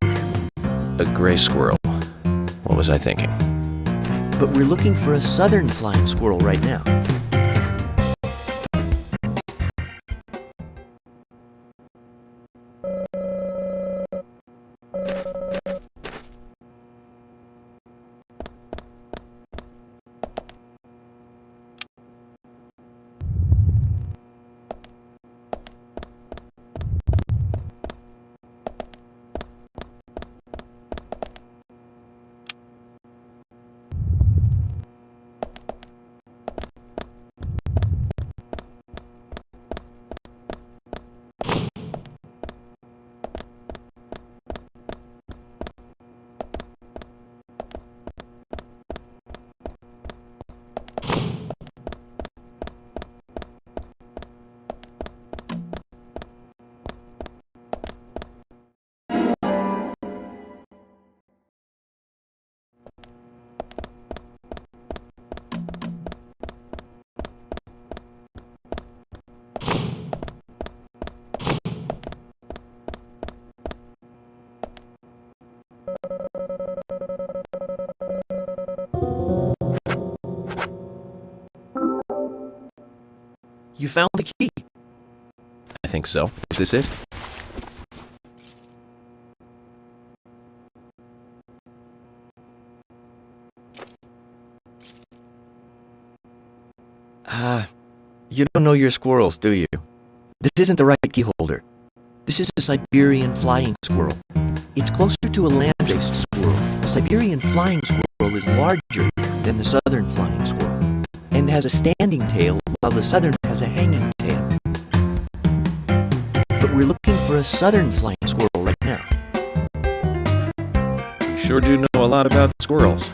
A gray squirrel. What was I thinking? But we're looking for a southern flying squirrel right now. You found the key. I think so. Is this it? You don't know your squirrels, do you? This isn't the right key holder. This is a Siberian flying squirrel. It's closer to a land-based squirrel. A Siberian flying squirrel is larger than the southern flying squirrel, and has a standing tail, while the southern has a hanging tail. But we're looking for a southern flying squirrel right now. You sure do know a lot about squirrels.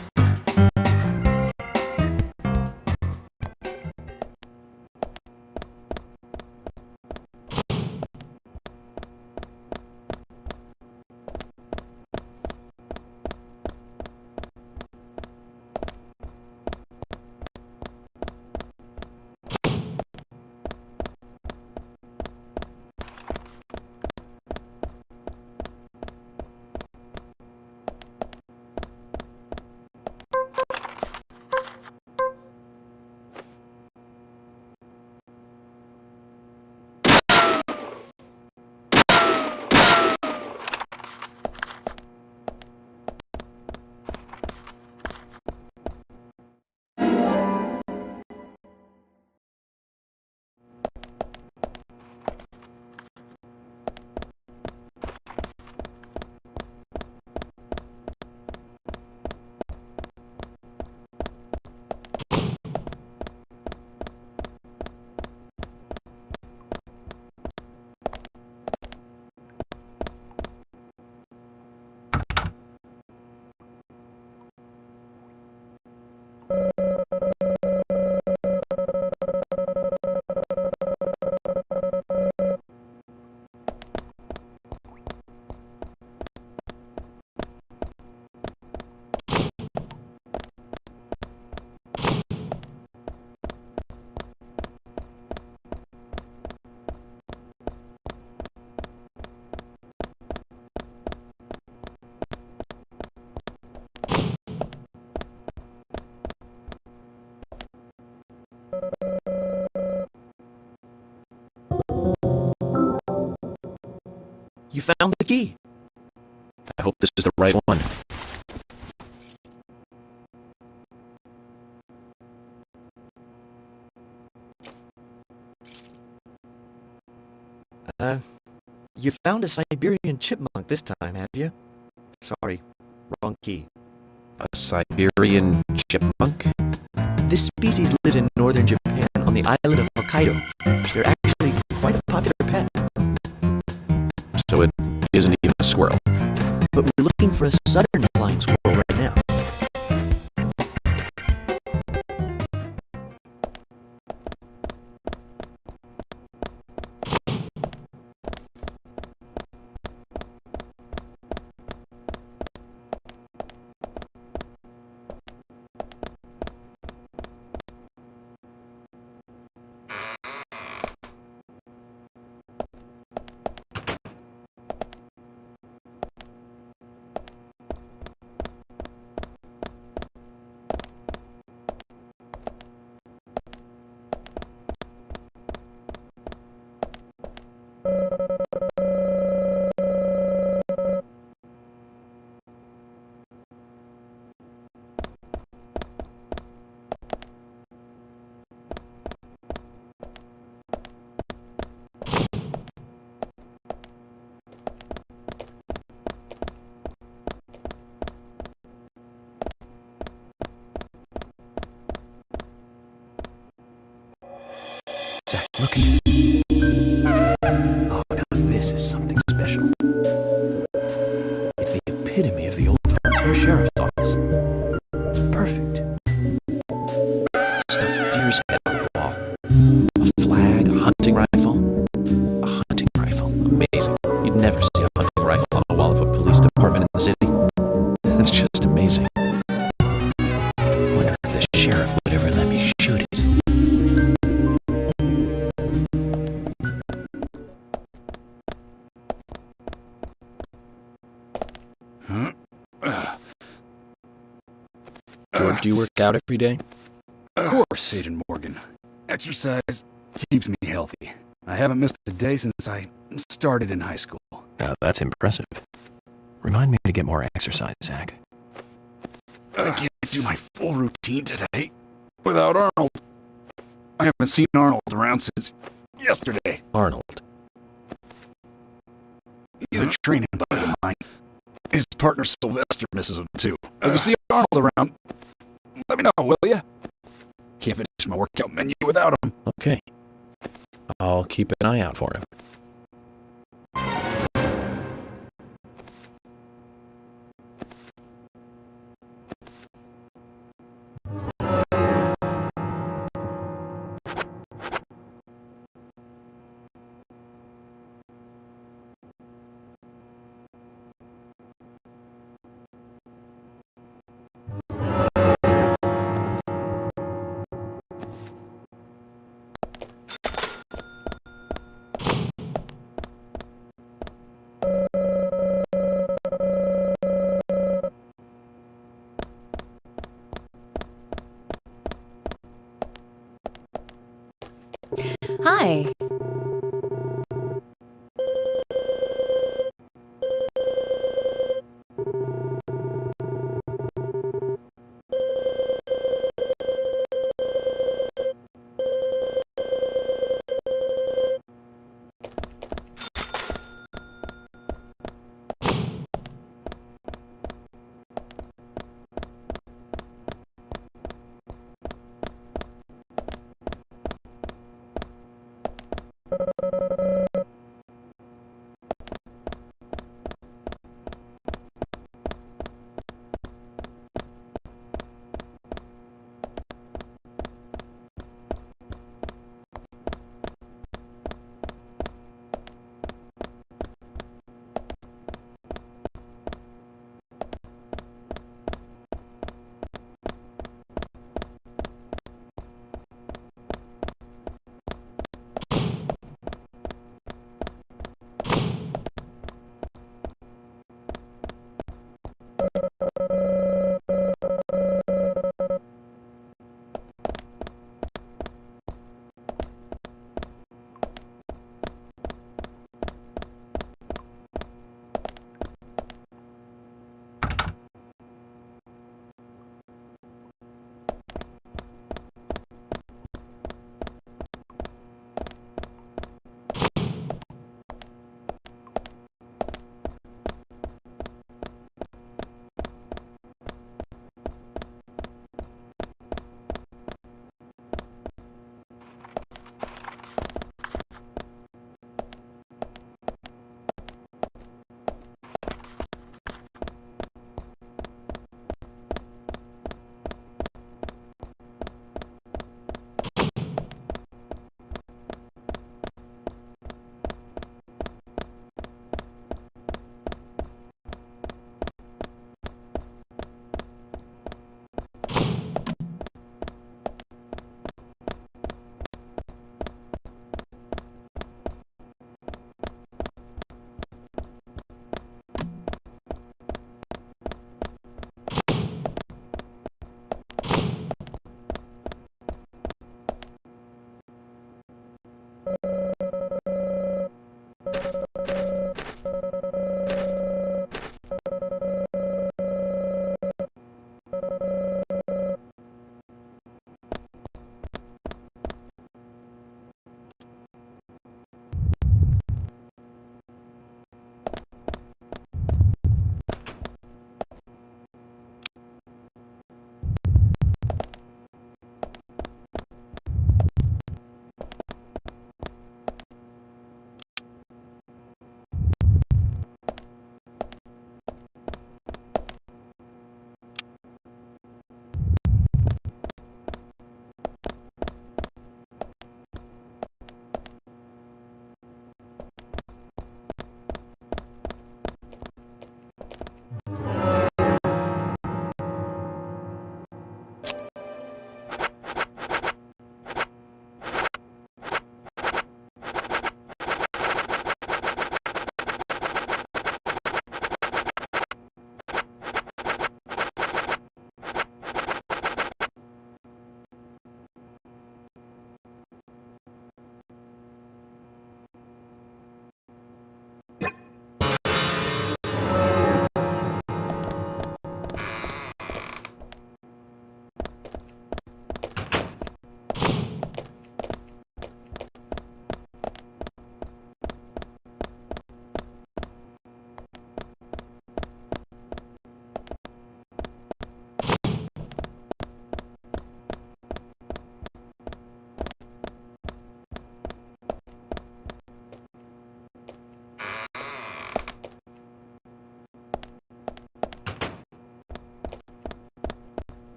You found the key. I hope this is the right one. You found a Siberian chipmunk this time, have you? Sorry, wrong key. A Siberian chipmunk? This species lives in northern Japan on the island of Hokkaido. They're actually quite a popular pet. So it isn't even a squirrel. But we're looking for a southern flying squirrel right now. epitome of the old frontier sheriff's office. It's perfect. Stuffed deer's head on the wall. A flag, a hunting rifle. A hunting rifle. Amazing. You'd never see a hunting rifle on the wall of a police department in the city. That's just amazing. Wonder if the sheriff would ever let me shoot it. George, do you work out every day? Of course, Agent Morgan. Exercise keeps me healthy. I haven't missed a day since I started in high school. Now, that's impressive. Remind me to get more exercise, Zach. I can't do my full routine today without Arnold. I haven't seen Arnold around since yesterday. Arnold. He's a training buddy of mine. His partner Sylvester misses him too. If you see Arnold around, let me know, will ya? Can't finish my workout menu without him. Okay. I'll keep an eye out for him. Hi.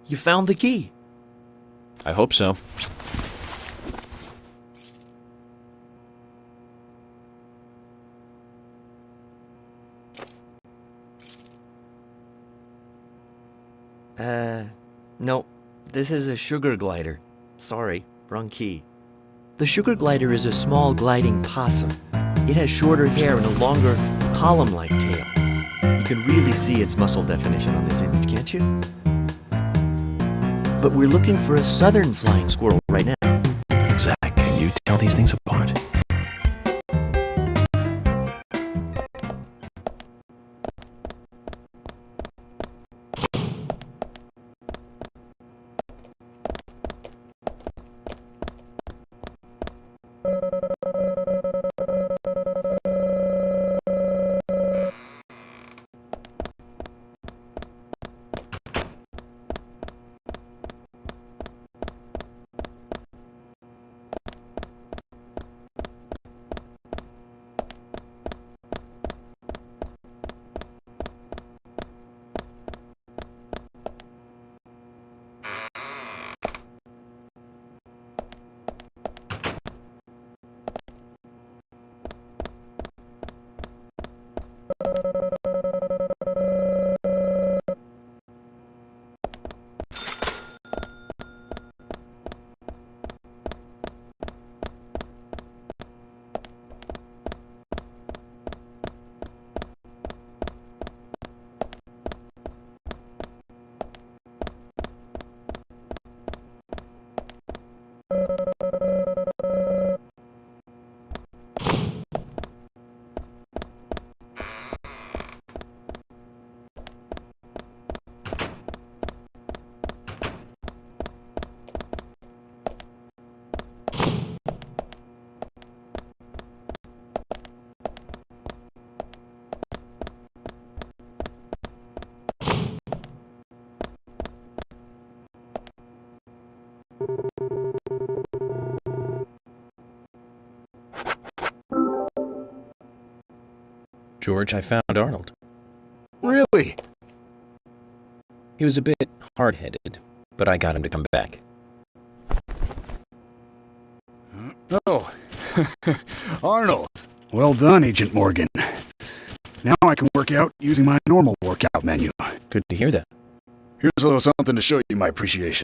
You found the key. I hope so. No. This is a sugar glider. Sorry, wrong key. The sugar glider is a small gliding possum. It has shorter hair and a longer, column-like tail. You can really see its muscle definition on this image, can't you? But we're looking for a southern flying squirrel right now. Zach, can you tell these things apart? George, I found Arnold. Really? He was a bit hard-headed, but I got him to come back. Oh, Arnold. Well done, Agent Morgan. Now I can work out using my normal workout menu. Good to hear that. Here's a little something to show you my appreciation.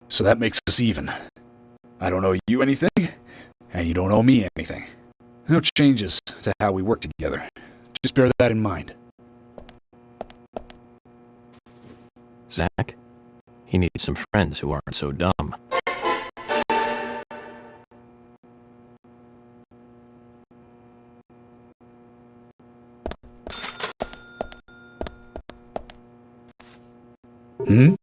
So that makes us even. I don't owe you anything, and you don't owe me anything. No changes to how we work together. Just bear that in mind. Zach, he needs some friends who aren't so dumb. Hmm?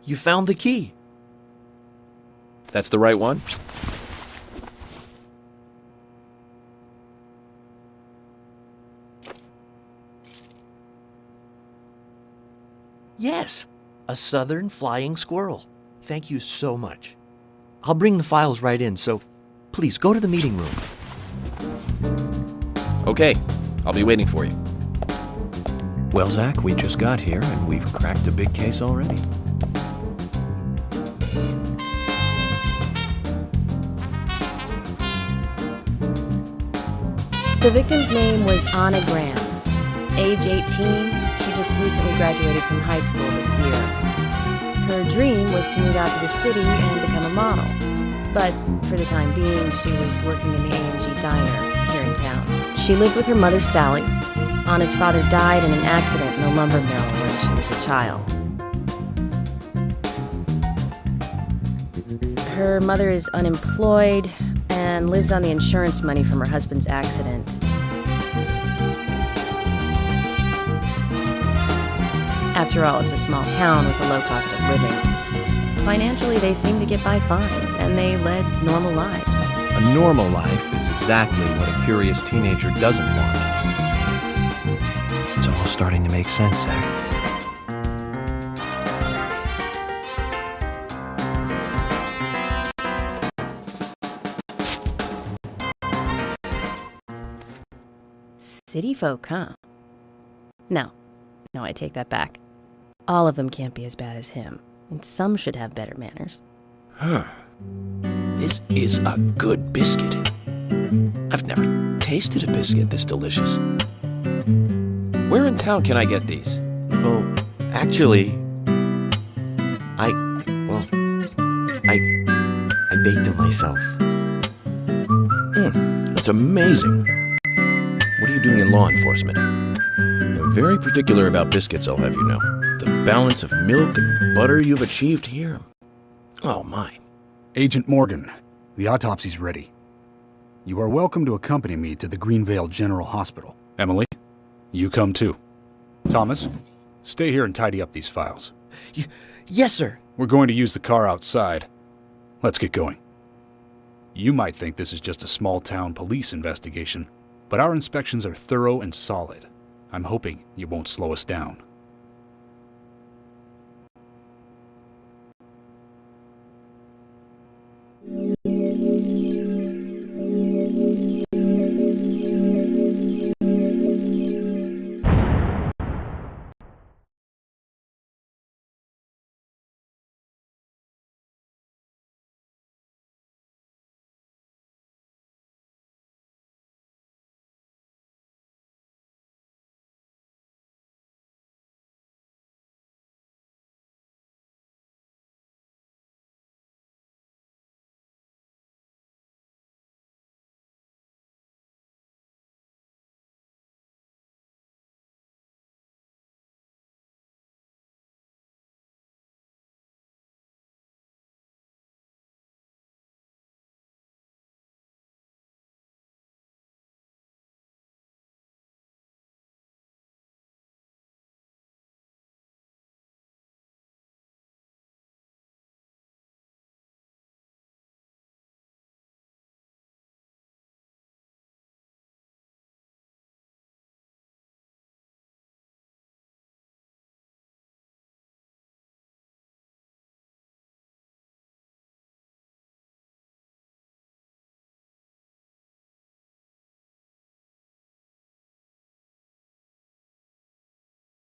You found the key. That's the right one? Yes, a southern flying squirrel. Thank you so much. I'll bring the files right in, so please go to the meeting room. Okay, I'll be waiting for you. Well, Zach, we just got here and we've cracked a big case already. The victim's name was Anna Graham. Age 18, she just recently graduated from high school this year. Her dream was to move out to the city and become a model. But for the time being, she was working in the A&G diner here in town. She lived with her mother, Sally. Anna's father died in an accident in a lumber mill when she was a child. Her mother is unemployed and lives on the insurance money from her husband's accident. After all, it's a small town with a low cost of living. Financially, they seem to get by fine, and they led normal lives. A normal life is exactly what a curious teenager doesn't want. It's all starting to make sense, Zach. City folk, huh? No, I take that back. All of them can't be as bad as him, and some should have better manners. This is a good biscuit. I've never tasted a biscuit this delicious. Where in town can I get these? Well, actually, I baked them myself. That's amazing. What are you doing in law enforcement? I'm very particular about biscuits, I'll have you know. The balance of milk and butter you've achieved here. Oh, my. Agent Morgan, the autopsy's ready. You are welcome to accompany me to the Greenvale General Hospital. Emily, you come too. Thomas, stay here and tidy up these files. Yes, sir. We're going to use the car outside. Let's get going. You might think this is just a small-town police investigation, but our inspections are thorough and solid. I'm hoping you won't slow us down.